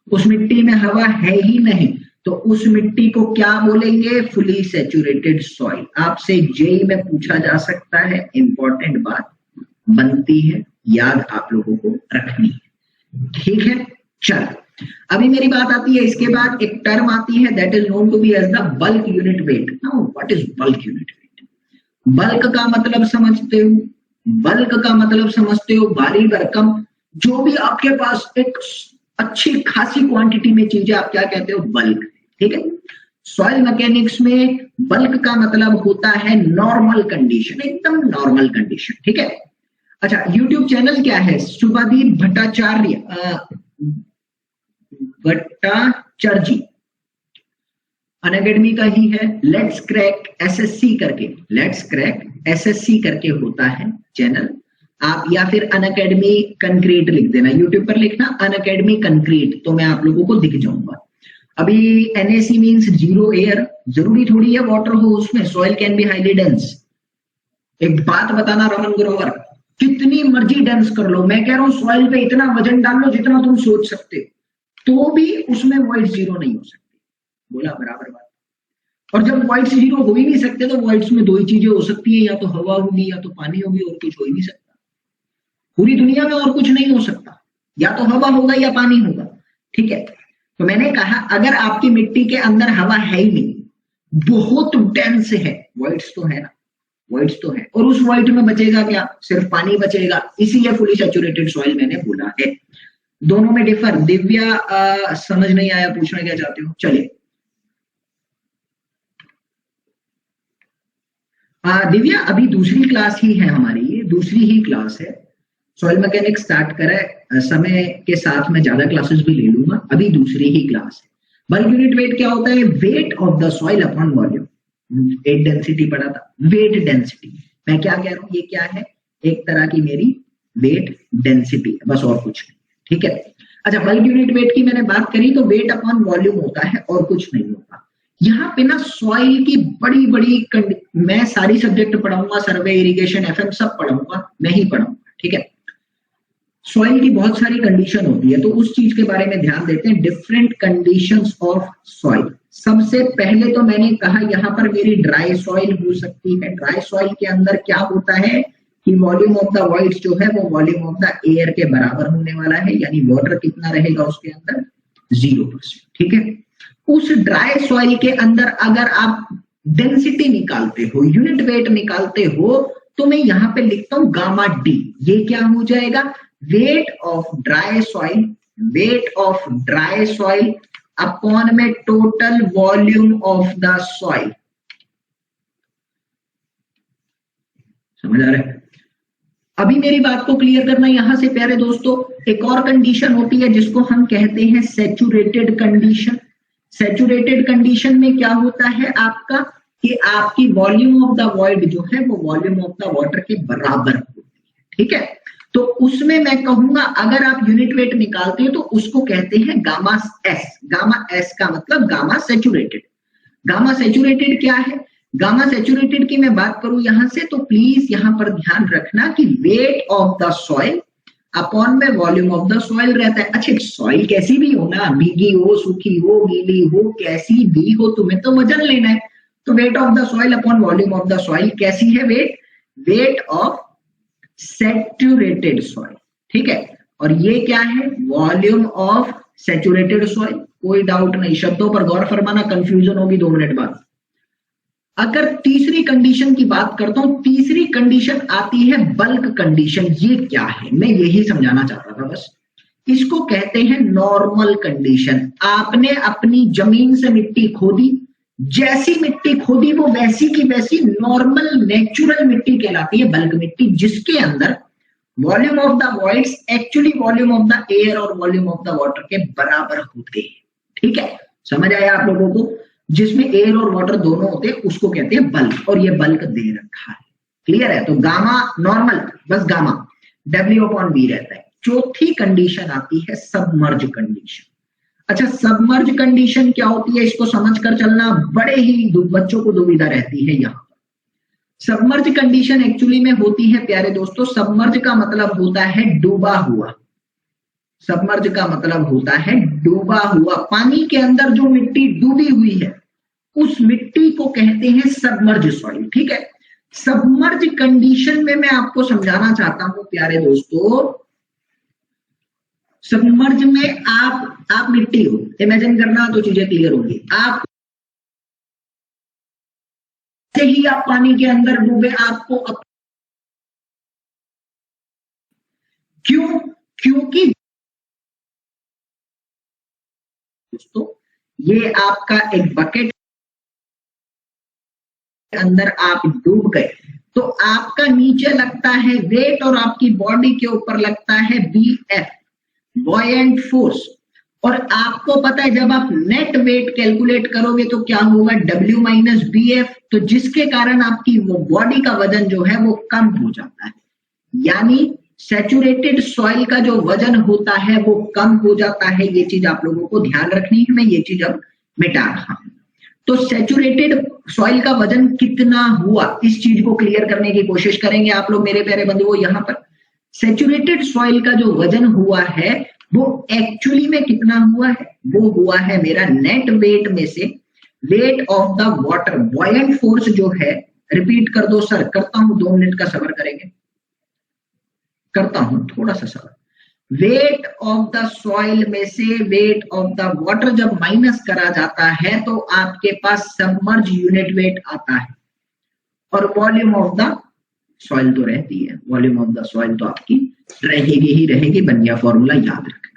उस मिट्टी में हवा है ही नहीं, तो उस मिट्टी को क्या बोलेंगे, फुली सैचुरेटेड सॉइल। आपसे JEE में पूछा जा सकता है, इंपॉर्टेंट बात बनती है, याद आप लोगों को रखनी है, ठीक है। चलो, अभी मेरी बात आती है, इसके बाद एक टर्म आती है that is known to be as the bulk unit weight. Now what is bulk unit weight? Bulk का मतलब समझते हो, बल्क का मतलब समझते हो, भारी भरकम, जो भी आपके पास एक अच्छी खासी क्वांटिटी में चीजें, आप क्या कहते हो, बल्क, ठीक है। सॉइल मैकेनिक्स में बल्क का मतलब होता है नॉर्मल कंडीशन, एकदम नॉर्मल कंडीशन, ठीक है। अच्छा, यूट्यूब चैनल क्या है, शुभादीप भट्टाचार्य भट्टाचार्य अनअकैडमी का ही है। लेट्स क्रैक SSC करके, लेट्स क्रैक SSC करके होता है चैनल। आप या फिर अनअकैडमी कंक्रीट लिख देना, यूट्यूब पर लिखना अनअकैडमी कंक्रीट, तो मैं आप लोगों को दिख जाऊंगा। अभी NAC मीन्स 0 एयर, जरूरी थोड़ी है वाटर हो उसमें, soil can be highly dense. एक बात बताना रमन ग्रोवर, कितनी मर्जी डेंस कर लो, मैं कह रहा हूं सॉइल पे इतना वजन डाल लो जितना तुम सोच सकते हो, तो भी उसमें वॉइड 0 नहीं हो सकती। बोला बराबर बात। और जब वॉइड्स जीरो हो ही नहीं सकते तो वॉइड्स में दो ही चीजें हो सकती है, या तो हवा होगी या तो पानी होगी, और कुछ हो ही नहीं सकता। पूरी दुनिया में और कुछ नहीं हो सकता, या तो हवा होगा या पानी होगा। ठीक है, तो मैंने कहा अगर आपकी मिट्टी के अंदर हवा है ही नहीं, बहुत डेंस है, वॉइड्स तो है ना, वॉइड्स तो है, और उस वॉइड में बचेगा क्या, सिर्फ पानी बचेगा, इसीलिए फुली सैचुरेटेड सॉइल मैंने बोला है। दोनों में डिफर। दिव्या समझ नहीं आया, पूछना क्या चाहते हो? चलिए दिव्या, अभी दूसरी क्लास ही है हमारी, ये दूसरी ही क्लास है। सॉइल मैकेनिक्स स्टार्ट करा है, समय के साथ मैं ज्यादा क्लासेस भी ले लूंगा, अभी दूसरी ही क्लास है। बल्क यूनिट वेट क्या होता है? Weight of the soil upon volume. Weight density पढ़ा था, वेट डेंसिटी। मैं क्या कह रहा हूं, ये क्या है? एक तरह की मेरी वेट डेंसिटी है, बस और कुछ नहीं। ठीक है, अच्छा, बल्क यूनिट वेट की मैंने बात करी तो वेट अपॉन वॉल्यूम होता है और कुछ नहीं होता। यहाँ पे ना सॉइल की बड़ी बड़ी मैं सारी सब्जेक्ट पढ़ाऊंगा, सर्वे, इरिगेशन, एफएम सब पढ़ाऊंगा, मैं ही पढ़ाऊंगा। ठीक है, सॉइल की बहुत सारी कंडीशन होती है, तो उस चीज के बारे में ध्यान देते हैं। Different conditions of soil. सबसे पहले तो मैंने कहा यहाँ पर मेरी ड्राई सॉइल हो सकती है। ड्राई सॉइल के अंदर क्या होता है कि वॉल्यूम ऑफ द वॉइड्स जो है वो वॉल्यूम ऑफ द एयर के बराबर होने वाला है, यानी वाटर कितना रहेगा उसके अंदर? 0%। ठीक है, उस ड्राई सॉइल के अंदर अगर आप डेंसिटी निकालते हो, यूनिट वेट निकालते हो, तो मैं यहां पे लिखता हूं गामा डी। ये क्या हो जाएगा? Weight of dry soil, weight of dry soil upon में total volume of the soil. समझ आ रहा है? अभी मेरी बात को क्लियर करना यहां से प्यारे दोस्तों। एक और कंडीशन होती है जिसको हम कहते हैं सैचुरेटेड कंडीशन। सैचुरेटेड कंडीशन में क्या होता है आपका कि आपकी वॉल्यूम ऑफ द वॉइड जो है वो वॉल्यूम ऑफ द वाटर के बराबर होती है। ठीक है, तो उसमें मैं कहूंगा अगर आप यूनिट वेट निकालते हो तो उसको कहते हैं गामा एस। गामा एस का मतलब गामा सैचुरेटेड। गामा सैचुरेटेड क्या है? गामा सैचुरेटेड की मैं बात करूं यहां से, तो प्लीज यहां पर ध्यान रखना कि wait of the soil upon में वॉल्यूम ऑफ द सॉइल रहता है। अच्छा, सॉइल कैसी भी हो ना, भीगी हो, सूखी हो, गीली हो, कैसी भी हो, तुम्हें तो वजन लेना है। तो weight of the soil upon volume of the soil कैसी है weight? Weight of saturated soil. ठीक है, और ये क्या है? Volume of saturated soil. कोई डाउट नहीं, शब्दों पर गौर फरमाना, कंफ्यूजन होगी 2 मिनट बाद। अगर तीसरी कंडीशन की बात करता हूं, तीसरी कंडीशन आती है बल्क कंडीशन। ये क्या है मैं यही समझाना चाह रहा था बस। इसको कहते हैं नॉर्मल कंडीशन। आपने अपनी जमीन से मिट्टी खोदी, जैसी मिट्टी खोदी वो वैसी की वैसी नॉर्मल नेचुरल मिट्टी कहलाती है बल्क मिट्टी, जिसके अंदर volume of the voids actually volume of the air और वॉल्यूम ऑफ द वाटर के बराबर होते हैं। ठीक है, समझ आया आप लोगों को? जिसमें एयर और वाटर दोनों होते हैं उसको कहते हैं बल्क, और ये बल्क दे रखा है। क्लियर है? तो गामा नॉर्मल, बस गामा W/V रहता है। चौथी कंडीशन आती है सबमर्ज कंडीशन। अच्छा, सबमर्ज कंडीशन क्या होती है इसको समझकर चलना, बड़े ही बच्चों को दुविधा रहती है यहाँ पर। सबमर्ज कंडीशन एक्चुअली में होती है प्यारे दोस्तों, सबमर्ज का मतलब होता है डूबा हुआ। सबमर्ज का मतलब होता है डूबा हुआ। पानी के अंदर जो मिट्टी डूबी हुई है उस मिट्टी को कहते हैं सबमर्ज सॉइल। ठीक है, सबमर्ज कंडीशन में मैं आपको समझाना चाहता हूं प्यारे दोस्तों, सबमर्ज में आप मिट्टी हो, इमेजिन करना तो चीजें क्लियर होगी। आप से ही आप पानी के अंदर डूबे, आपको क्यों? क्योंकि दोस्तों ये आपका एक बकेट के अंदर आप डूब गए, तो आपका नीचे लगता है वेट और आपकी बॉडी के ऊपर लगता है BF, बॉयंट फोर्स। और आपको पता है जब आप नेट वेट कैलकुलेट करोगे तो क्या होगा? W - BF, तो जिसके कारण आपकी वो बॉडी का वजन जो है वो कम हो जाता है। यानी सैचुरेटेड सॉइल का जो वजन होता है वो कम हो जाता है। ये चीज आप लोगों को ध्यान रखनी है, मैं ये चीज अब मिटा रहा हूं। तो सैचुरेटेड सॉइल का वजन कितना हुआ, इस चीज को क्लियर करने की कोशिश करेंगे आप लोग मेरे प्यारे बंधुओं। यहाँ पर सैचुरेटेड सॉइल का जो वजन हुआ है वो एक्चुअली में कितना हुआ है? वो हुआ है मेरा नेट वेट में से wait of the water, buoyant force जो है, रिपीट कर दो सर, करता हूं 2 मिनट का सबर करेंगे, करता हूं थोड़ा सा सबर। वेट ऑफ द सॉइल में से वेट ऑफ द वाटर जब माइनस करा जाता है तो आपके पास सबमर्ज यूनिट वेट आता है, और वॉल्यूम ऑफ द सॉइल तो रहती है, वॉल्यूम ऑफ द सॉइल तो आपकी रहेगी ही रहेगी, बन गया फॉर्मूला, याद रखना।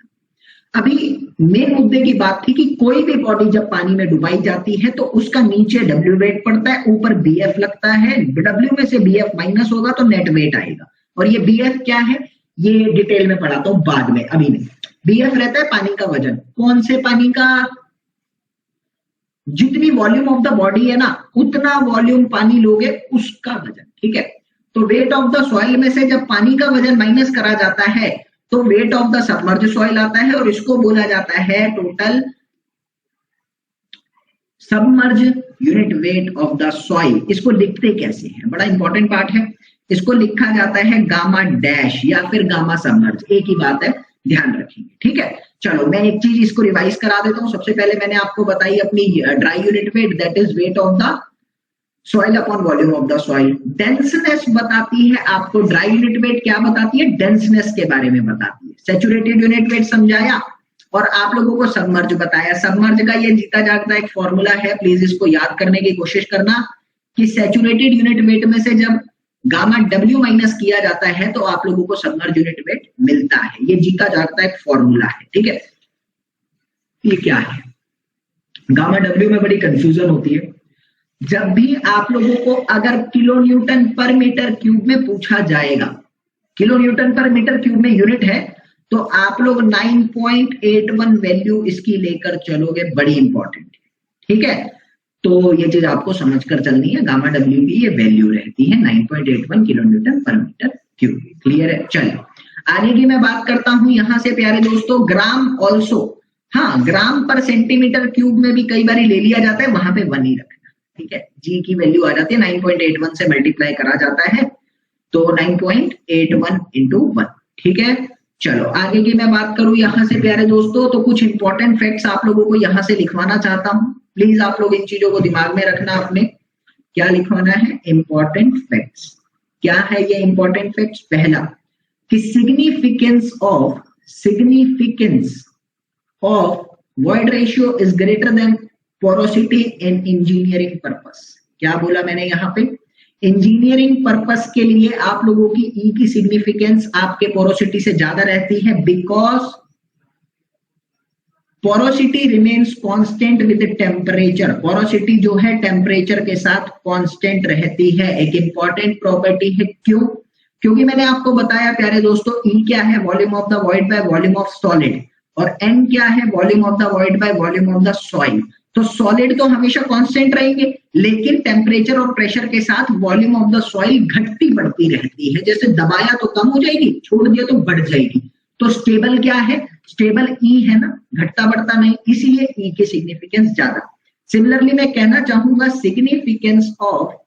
अभी मेन मुद्दे की बात थी कि कोई भी बॉडी जब पानी में डुबाई जाती है तो उसका नीचे डब्ल्यू वेट पड़ता है, ऊपर बीएफ लगता है, डब्ल्यू में से बीएफ माइनस होगा तो नेट वेट आएगा। और ये बीएफ क्या है ये डिटेल में पढ़ाता हूं बाद में, अभी नहीं। बीएफ रहता है पानी का वजन, कौन से पानी का, जितनी वॉल्यूम ऑफ द बॉडी है ना उतना वॉल्यूम पानी लोगे उसका वजन, ठीक है। तो वेट ऑफ द सॉइल में से जब पानी का वजन माइनस करा जाता है तो weight of the submerge soil आता है, और इसको बोला जाता है total submerge unit weight of the soil. इसको लिखते कैसे हैं, बड़ा इंपॉर्टेंट पार्ट है। इसको लिखा जाता है गामा डैश या फिर गामा सबमर्ज, एक ही बात है, ध्यान रखेंगे, ठीक है। चलो मैं एक चीज इसको रिवाइज करा देता हूं। सबसे पहले मैंने आपको बताई अपनी dry unit weight, that is weight of the soil upon volume of the soil. Denseness बताती है आपको, ड्राई यूनिट वेट क्या बताती है, डेंसनेस के बारे में बताती है। सैचुरेटेड यूनिट वेट समझाया, और आप लोगों को सबमर्ज बताया। सबमर्ज का ये जीता जागता एक फॉर्मूला है, प्लीज इसको याद करने की कोशिश करना कि सैचुरेटेड यूनिट वेट में से जब गामा डब्ल्यू माइनस किया जाता है तो आप लोगों को सबमर्ज यूनिट वेट मिलता है। ये जीता जागता एक फॉर्मूला है, ठीक है। ये क्या है, गामा डब्ल्यू में बड़ी कंफ्यूजन होती है। जब भी आप लोगों को अगर किलो न्यूटन पर मीटर क्यूब में पूछा जाएगा, किलो न्यूटन पर मीटर क्यूब में यूनिट है, तो आप लोग 9.81 वैल्यू इसकी लेकर चलोगे, बड़ी इंपॉर्टेंट, ठीक है। तो ये चीज आपको समझकर चलनी है, गामा डब्ल्यू की ये वैल्यू रहती है 9.81 किलो न्यूटन पर मीटर क्यूब, क्लियर है। चलो आगे की मैं बात करता हूं यहां से प्यारे दोस्तों, ग्राम ऑल्सो, हाँ ग्राम पर सेंटीमीटर क्यूब में भी कई बार ले लिया जाता है, वहां पे 1 ही रखना, ठीक है। जी की वैल्यू आ जाती है 9.81 से मल्टीप्लाई करा जाता है, तो 9.81 इंटू 1, ठीक है। चलो आगे की मैं बात करूं यहां से प्यारे दोस्तों, तो कुछ इंपॉर्टेंट फैक्ट्स आप लोगों को यहां से लिखवाना चाहता हूं, प्लीज आप लोग इन चीजों को दिमाग में रखना अपने। क्या लिखवाना है, इंपॉर्टेंट फैक्ट्स। क्या है ये इंपॉर्टेंट फैक्ट्स, पहला कि significance of void ratio is greater then porosity in engineering purpose. क्या बोला मैंने यहाँ पे, इंजीनियरिंग पर्पस के लिए आप लोगों की ई की सिग्निफिकेंस आपके पोरोसिटी से ज्यादा रहती है, because porosity remains constant with temperature. Porosity जो है टेम्परेचर के साथ कांस्टेंट रहती है, एक इंपॉर्टेंट प्रॉपर्टी है। क्यों, क्योंकि मैंने आपको बताया प्यारे दोस्तों, ई क्या है, volume of the void by volume of solid, और एन क्या है, volume of the void by volume of the soil. तो सॉलिड तो हमेशा कांस्टेंट रहेंगे, लेकिन टेम्परेचर और प्रेशर के साथ वॉल्यूम ऑफ द सॉइल घटती बढ़ती रहती है। जैसे दबाया तो कम हो जाएगी, छोड़ दिया तो बढ़ जाएगी। तो स्टेबल क्या है, स्टेबल ई है ना, घटता बढ़ता नहीं, इसीलिए ई की सिग्निफिकेंस ज्यादा। सिमिलरली मैं कहना चाहूंगा significance of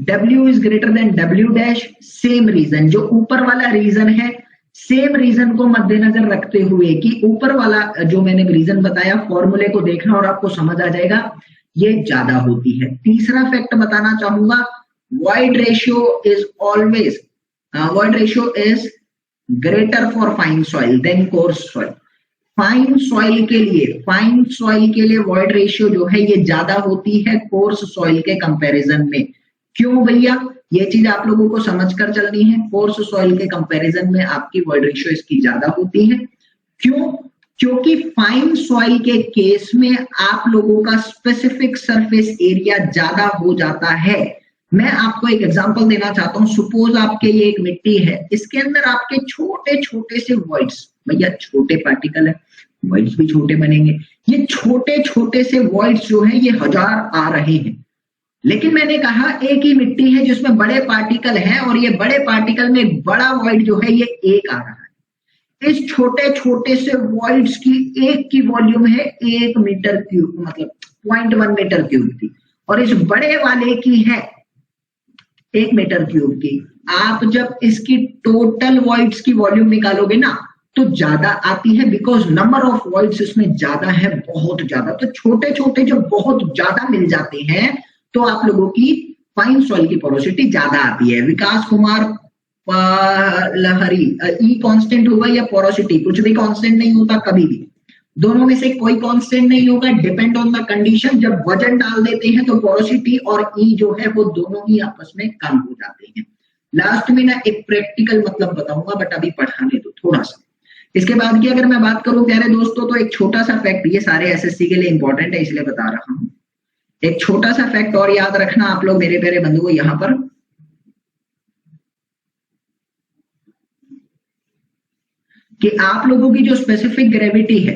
W is greater than W dash, same reason, जो ऊपर वाला रीजन है, सेम रीजन को मद्देनजर रखते हुए कि ऊपर वाला जो मैंने रीजन बताया, फॉर्मूले को देखना और आपको समझ आ जाएगा, ये ज्यादा होती है। तीसरा फैक्ट बताना चाहूंगा, void ratio is greater for fine soil than coarse soil. Fine soil के लिए वॉइड रेशियो जो है ये ज्यादा होती है कोर्स सॉइल के कंपैरिजन में। क्यों भैया, ये चीज आप लोगों को समझकर चलनी है। कोर्स सॉइल के कंपैरिजन में आपकी वॉइड रेशियो इसकी ज्यादा होती है। क्यों, क्योंकि फाइन सॉइल के केस में आप लोगों का स्पेसिफिक सरफेस एरिया ज्यादा हो जाता है। मैं आपको एक एग्जांपल देना चाहता हूं, सपोज आपके ये एक मिट्टी है, इसके अंदर आपके छोटे छोटे से वॉइड्स, भैया छोटे पार्टिकल है, वॉइड्स भी छोटे बनेंगे, ये छोटे छोटे से वॉइड्स जो है ये 1000 आ रहे हैं। लेकिन मैंने कहा एक ही मिट्टी है जिसमें बड़े पार्टिकल हैं, और ये बड़े पार्टिकल में बड़ा वॉइड जो है ये 1 आ रहा है। इस छोटे छोटे से वॉइड्स की एक की वॉल्यूम है 1 मीटर क्यूब, मतलब 0.1 मीटर क्यूब की, और इस बड़े वाले की है 1 मीटर क्यूब की। आप जब इसकी टोटल वॉइड्स की वॉल्यूम निकालोगे ना, तो ज्यादा आती है, बिकॉज नंबर ऑफ वॉइड्स इसमें ज्यादा है, बहुत ज्यादा। तो छोटे छोटे जो बहुत ज्यादा मिल जाते हैं तो आप लोगों की फाइन सॉइल की पोरोसिटी ज्यादा आती है। विकास कुमार लहरी, ई कांस्टेंट होगा या पोरोसिटी? कुछ भी कांस्टेंट नहीं होता कभी भी, दोनों में से कोई कांस्टेंट नहीं होगा, डिपेंड ऑन द कंडीशन। जब वजन डाल देते हैं तो पोरोसिटी और ई जो है वो दोनों ही आपस में कम हो जाते हैं। लास्ट में ना एक प्रैक्टिकल मतलब बताऊंगा, बट अभी पढ़ाने दो थोड़ा सा। इसके बाद की अगर मैं बात करूं प्यारे दोस्तों, तो एक छोटा सा फैक्ट, ये सारे एसएससी के लिए इंपॉर्टेंट है इसलिए बता रहा हूं। एक छोटा सा फैक्ट और याद रखना आप लोग मेरे प्यारे बंधुओं, यहां पर कि आप लोगों की जो स्पेसिफिक ग्रेविटी है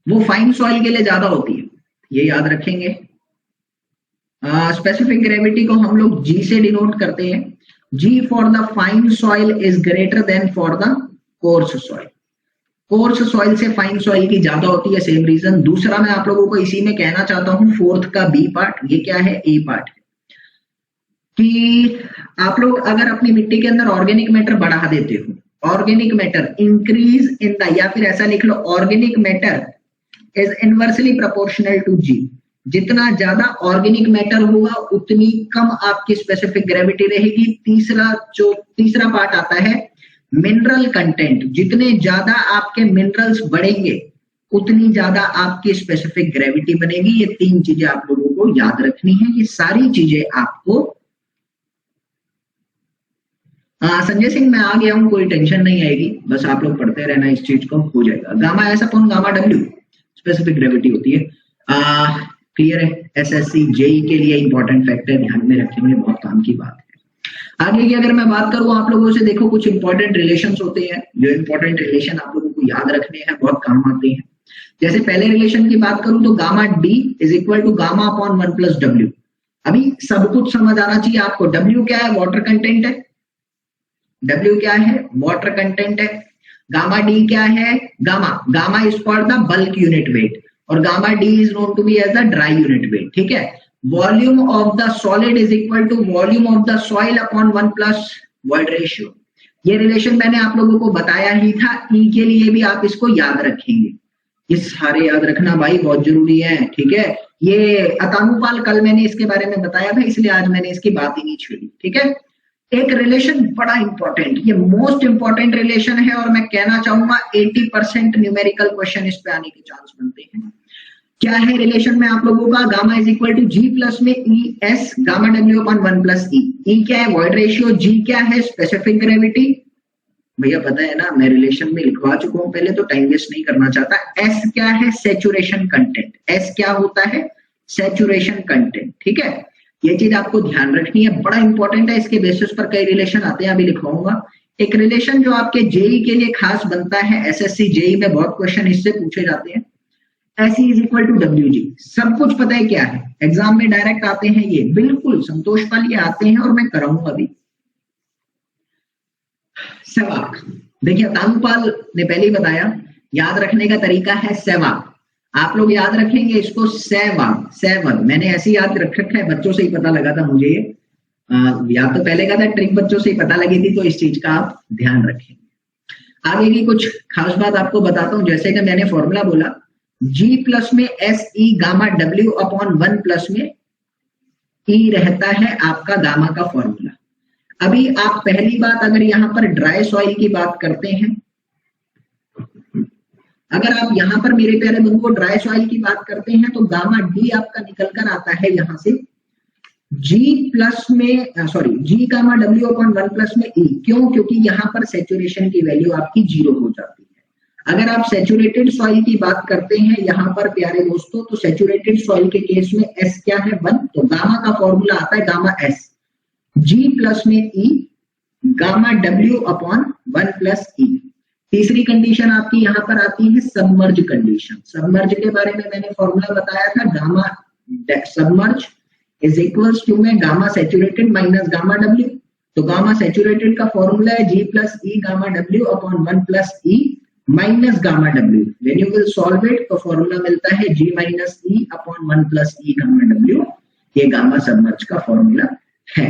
वो फाइन सॉइल के लिए ज्यादा होती है, ये याद रखेंगे। स्पेसिफिक ग्रेविटी को हम लोग जी से डिनोट करते हैं। G for the fine soil is greater than for the coarse soil. Coarse soil से फाइन सॉइल की ज्यादा होती है, सेम रीजन। दूसरा मैं आप लोगों को इसी में कहना चाहता हूं, फोर्थ का बी पार्ट, ये क्या है? ए पार्ट है कि आप लोग अगर अपनी मिट्टी के अंदर ऑर्गेनिक मैटर बढ़ा देते हो, organic matter increase in the, या फिर ऐसा लिख लो, organic matter is inversely proportional to G. जितना ज्यादा ऑर्गेनिक मैटर होगा उतनी कम आपकी स्पेसिफिक ग्रेविटी रहेगी। तीसरा पार्ट आता है मिनरल कंटेंट। जितने ज्यादा आपके मिनरल्स बढ़ेंगे उतनी ज्यादा आपकी स्पेसिफिक ग्रेविटी बनेगी। ये तीन चीजें आप लोगों को याद रखनी है। ये सारी चीजें आपको, संजय सिंह मैं आ गया हूं, कोई टेंशन नहीं आएगी, बस आप लोग पढ़ते रहना, इस चीज को हो जाएगा। Gamma S upon gamma W specific gravity होती है। क्लियर है? एसएससी जेई के लिए इंपॉर्टेंट फैक्टर ध्यान में रखेंगे, बहुत काम की बात है। आगे की अगर मैं बात करूं आप लोगों से, देखो कुछ इंपॉर्टेंट रिलेशंस होते हैं, जो इंपॉर्टेंट रिलेशन आप लोगों को याद रखने हैं, बहुत काम आते हैं। जैसे पहले रिलेशन की बात करूं तो gamma D is equal to gamma upon 1 plus W. अभी सब कुछ समझ आना चाहिए आपको। डब्ल्यू क्या है? वाटर कंटेंट है। डब्ल्यू क्या है? वाटर कंटेंट है। गामा डी क्या है? Gamma is for the bulk unit weight और gamma D is known to be as the dry unit weight. ठीक है? Volume of the solid is equal to volume of the soil upon 1 plus void ratio. ये relation मैंने आप लोगों को बताया ही था। ई के लिए भी आप इसको याद रखेंगे, ये सारे याद रखना भाई, बहुत जरूरी है। ठीक है? ये अतानुपाल कल मैंने इसके बारे में बताया था, इसलिए आज मैंने इसकी बात ही नहीं छेड़ी। ठीक है? एक रिलेशन बड़ा इंपॉर्टेंट, ये मोस्ट इंपॉर्टेंट रिलेशन है और मैं कहना चाहूंगा 80% न्यूमेरिकल क्वेश्चन इस पे आने के चांस बनते हैं। क्या है रिलेशन में आप लोगों का? Gamma is equal to G plus में E S gamma W upon 1 plus E. E क्या है? Void ratio. जी क्या है? Specific gravity. भैया पता है ना, मैं रिलेशन में लिखवा चुका हूं पहले, तो टाइम वेस्ट नहीं करना चाहता। एस क्या है? Saturation content. एस क्या होता है? Saturation content. ठीक है? ये चीज आपको ध्यान रखनी है, बड़ा इंपॉर्टेंट है। इसके बेसिस पर कई रिलेशन आते हैं, अभी लिखवाऊंगा। एक रिलेशन जो आपके जेई के लिए खास बनता है, एसएससी जेई में बहुत क्वेश्चन इससे पूछे जाते हैं। SE is equal to W G. सब कुछ पता है क्या है, एग्जाम में डायरेक्ट आते हैं ये, बिल्कुल संतोष पाल ये आते हैं और मैं कराऊंगा अभी। सेवाक, देखिए तानुपाल ने पहले ही बताया, याद रखने का तरीका है सेवाक। आप लोग याद रखेंगे इसको सेवाक, सेवन। मैंने ऐसे याद रख रखा है, बच्चों से ही पता लगा था मुझे। या तो पहले का था ट्रिक, बच्चों से ही पता लगी थी, तो इस चीज का आप ध्यान रखें। आगे की कुछ खास बात आपको बताता हूं। जैसे कि मैंने फॉर्मूला बोला, G प्लस में S E gamma W upon 1 plus में E रहता है आपका गामा का फॉर्मूला। अभी आप पहली बात, अगर यहां पर ड्राई सॉइल की बात करते हैं, अगर आप यहां पर मेरे प्यारे बंधुओं ड्राई सॉइल की बात करते हैं, तो गामा डी आपका निकल कर आता है यहां से G प्लस में G gamma W upon 1 plus में E। क्यों? क्योंकि यहां पर सैचुरेशन की वैल्यू आपकी 0 हो जाती है। अगर आप सैचुरेटेड सॉइल की बात करते हैं यहां पर प्यारे दोस्तों, तो सैचुरेटेड सॉइल के केस में S क्या है? 1। तो गामा का फॉर्मूला आता है गामा S, G प्लस में E gamma W upon 1 plus E। तीसरी कंडीशन आपकी यहां पर आती है सबमर्ज कंडीशन। सबमर्ज के बारे में मैंने फॉर्मूला बताया था, gamma submerge is equals to में gamma saturated minus gamma W. तो गामा सैचुरेटेड का फॉर्मूला है G plus E gamma W upon 1 plus E minus gamma W. When you will solve it तो फॉर्मूला मिलता है G minus E upon 1 plus E gamma W. ये gamma submerge का formula है।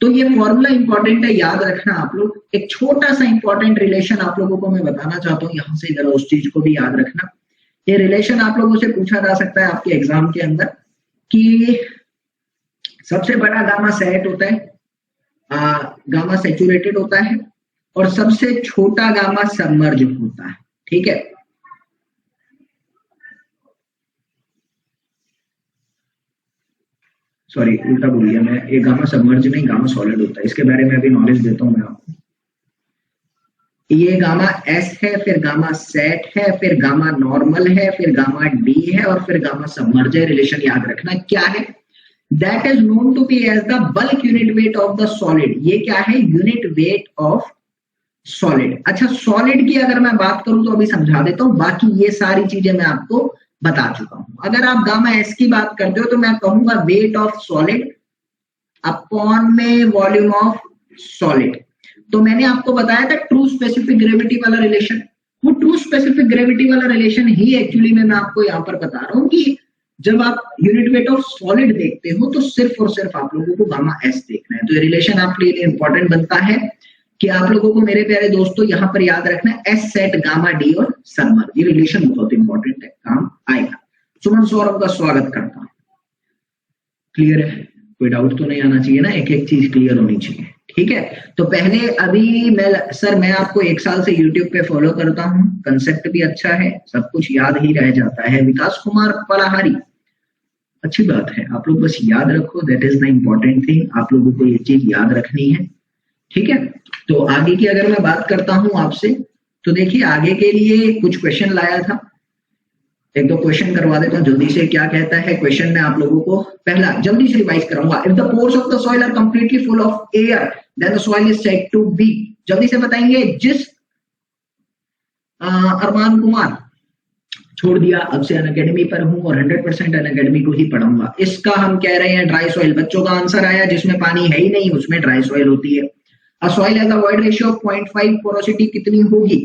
तो ये फॉर्मूला इंपॉर्टेंट है, याद रखना आप लोग। एक छोटा सा इंपॉर्टेंट रिलेशन आप लोगों को मैं बताना चाहता हूँ, यहां से जरा उस चीज को भी याद रखना। ये रिलेशन आप लोगों से पूछा जा सकता है आपके एग्जाम के अंदर कि सबसे बड़ा गामा सेट होता है, गामा सैचुरेटेड होता है, और सबसे छोटा गामा सबमर्ज होता है। ठीक है, सॉरी उल्टा बोल दिया मैं, ये गामा सबमर्ज नहीं, गामा सॉलिड होता है। इसके बारे में अभी नॉलेज देता हूं मैं आपको। ये गामा एस है, फिर गामा सेट है, फिर गामा नॉर्मल है, फिर गामा डी है, और फिर गामा सबमर्ज है। रिलेशन याद रखना क्या है, that is known to be as the bulk unit weight of the solid. ये क्या है, यूनिट वेट ऑफ सॉलिड। अच्छा, सॉलिड की अगर मैं बात करूं तो अभी समझा देता हूं, बाकी ये सारी चीजें मैं आपको बता चुका हूं। अगर आप गामा एस की बात करते हो तो मैं कहूंगा वेट ऑफ सॉलिड अपॉन में वॉल्यूम ऑफ सॉलिड। तो मैंने आपको बताया था ट्रू स्पेसिफिक ग्रेविटी वाला रिलेशन, वो ट्रू स्पेसिफिक ग्रेविटी वाला रिलेशन ही एक्चुअली में मैं आपको यहाँ पर बता रहा हूँ कि जब आप यूनिट वेट ऑफ सॉलिड देखते हो तो सिर्फ और सिर्फ आप लोगों को गामा एस देखना है। तो ये रिलेशन आपके लिए इंपॉर्टेंट बनता है कि आप लोगों को मेरे प्यारे दोस्तों यहाँ पर याद रखना है एस सेट गामा डी और सबमर्ज। ये रिलेशन बहुत इंपॉर्टेंट है, काम आएगा। सुमन सौरभ का स्वागत करता हूं। क्लियर है, कोई डाउट तो नहीं आना चाहिए ना, एक एक चीज क्लियर होनी चाहिए। ठीक है, तो पहले अभी मैं आपको 1 साल से यूट्यूब पे फॉलो करता हूँ, कंसेप्ट भी अच्छा है, सब कुछ याद ही रह जाता है। विकास कुमार पलाहारी, अच्छी बात है, आप लोग बस याद रखो, that is the important thing. आप लोगों को ये चीज याद रखनी है। ठीक है, तो आगे की अगर मैं बात करता हूं आपसे, तो देखिए आगे के लिए कुछ क्वेश्चन लाया था, एक दो क्वेश्चन करवा देता हूं जल्दी से। क्या कहता है क्वेश्चन में आप लोगों को, पहला जल्दी से रिवाइज कराऊंगा। If the pores of the soil are completely full of air then the soil is said to be. जल्दी से बताएंगे। जिस अरमान कुमार, छोड़ दिया, अब से अनअकैडमी पर हूं और 100% अनअकैडमी को ही पढ़ाऊंगा। इसका हम कह रहे हैं ड्राई सॉइल। बच्चों का आंसर आया जिसमें पानी है ही नहीं उसमें ड्राई सॉइल होती है। अ soil has a void ratio of 0.5, porosity कितनी होगी,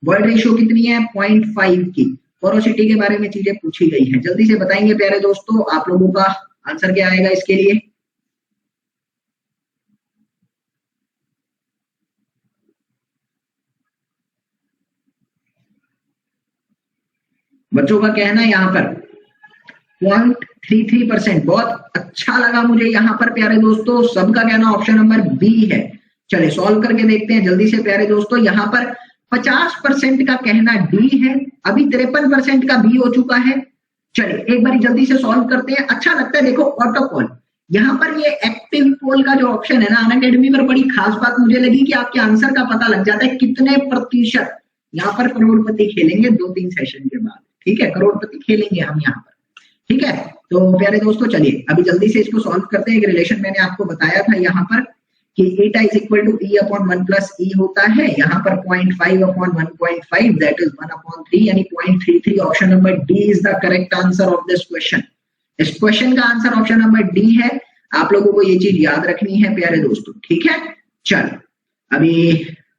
वॉइड रेशियो कितनी है 0.5 की। पोरोसिटी के बारे में चीजें पूछी गई हैं, जल्दी से बताएंगे प्यारे दोस्तों, आप लोगों का आंसर क्या आएगा इसके लिए। बच्चों का कहना है यहाँ पर 0.33%, बहुत अच्छा लगा मुझे यहाँ पर प्यारे दोस्तों। सबका कहना ऑप्शन नंबर बी है। चलिए सॉल्व करके देखते हैं जल्दी से प्यारे दोस्तों। यहाँ पर 50% का कहना डी है, अभी 53% का बी हो चुका है। चलिए एक बार जल्दी से सॉल्व करते हैं। अच्छा लगता है, देखो ऑटो पोल, यहाँ पर ये एक्टिव पोल का जो ऑप्शन है ना, अनअकैडमी पर बड़ी खास बात मुझे लगी कि आपके आंसर का पता लग जाता है कितने प्रतिशत। यहाँ पर करोड़पति खेलेंगे 2-3 सेशन के बाद। ठीक है, करोड़पति खेलेंगे हम यहाँ पर। ठीक है, तो प्यारे दोस्तों चलिए अभी जल्दी से इसको सॉल्व करते हैं। एक रिलेशन मैंने आपको बताया था यहाँ पर कि eta is equal to E upon 1 plus E होता है। यहाँ पर 0.5 अपॉन 1.5 दैट इज 1 अपॉन 3 यानी 0.33। Option number D is the correct answer of this question. इस क्वेश्चन का आंसर ऑप्शन नंबर डी है। आप लोगों को ये चीज याद रखनी है प्यारे दोस्तों। ठीक है, चल अभी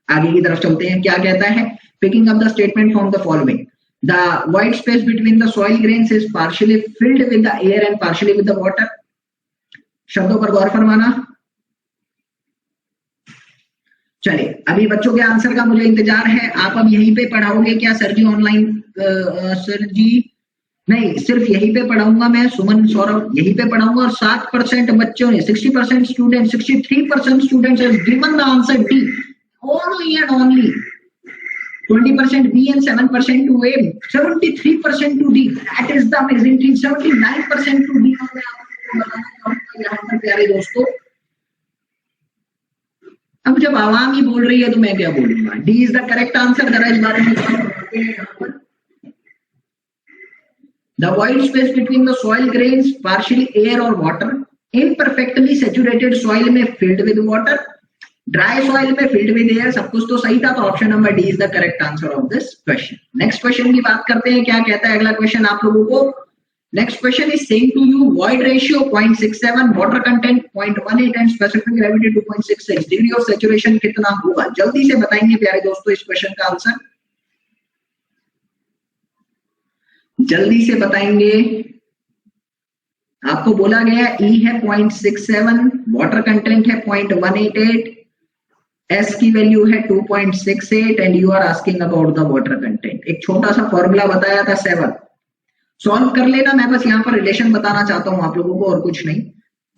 आगे की तरफ चलते हैं। क्या कहता है, picking up the statement from the following, the white space between the soil grains is partially filled with the air and partially with the water. शब्दों पर गौर फरमाना। चलिए अभी बच्चों के आंसर का मुझे इंतजार है। आप अब यहीं पे पढ़ाओगे क्या सर जी ऑनलाइन? सर जी नहीं, सिर्फ यहीं पे पढ़ाऊंगा मैं, सुमन सौरभ यहीं पे पढ़ाऊंगा। और 7% बच्चों ने, 60% student, 63% students have given the answer D. Only and only 20% B and 7% to A, 73% to D. That is the amazing thing. 79% to D। मैं आपको बताना चाहूंगा यहाँ पर प्यारे दोस्तों। अब जब आवाम ही बोल रही है तो मैं क्या बोलूंगा। D is the correct answer. जरा इस बारे में करते हैं यहाँ पर। The wide space between the soil grains partially air और वाटर, इम्परफेक्टली सैचुरेटेड सॉइल में filled with water, dry soil में फिल्ड विद एयर। सब कुछ तो सही था, तो option number D is the correct answer of this question. Next question की बात करते हैं। क्या कहता है अगला क्वेश्चन आप लोगों को। Next question is saying to you void ratio 0.67, water content 0.18 and specific gravity 2.66। Degree of saturation कितना होगा? जल्दी से बताएंगे प्यारे दोस्तों इस क्वेश्चन का आंसर। जल्दी से बताएंगे। आप आपको बोला गया ई है 0.67, वाटर कंटेंट है 0.188, एस की वैल्यू है 2.68 and you are asking about the water content. एक छोटा सा फॉर्मूला बताया था 7, सॉल्व कर लेना, मैं बस यहाँ पर रिलेशन बताना चाहता हूं आप लोगों को और कुछ नहीं।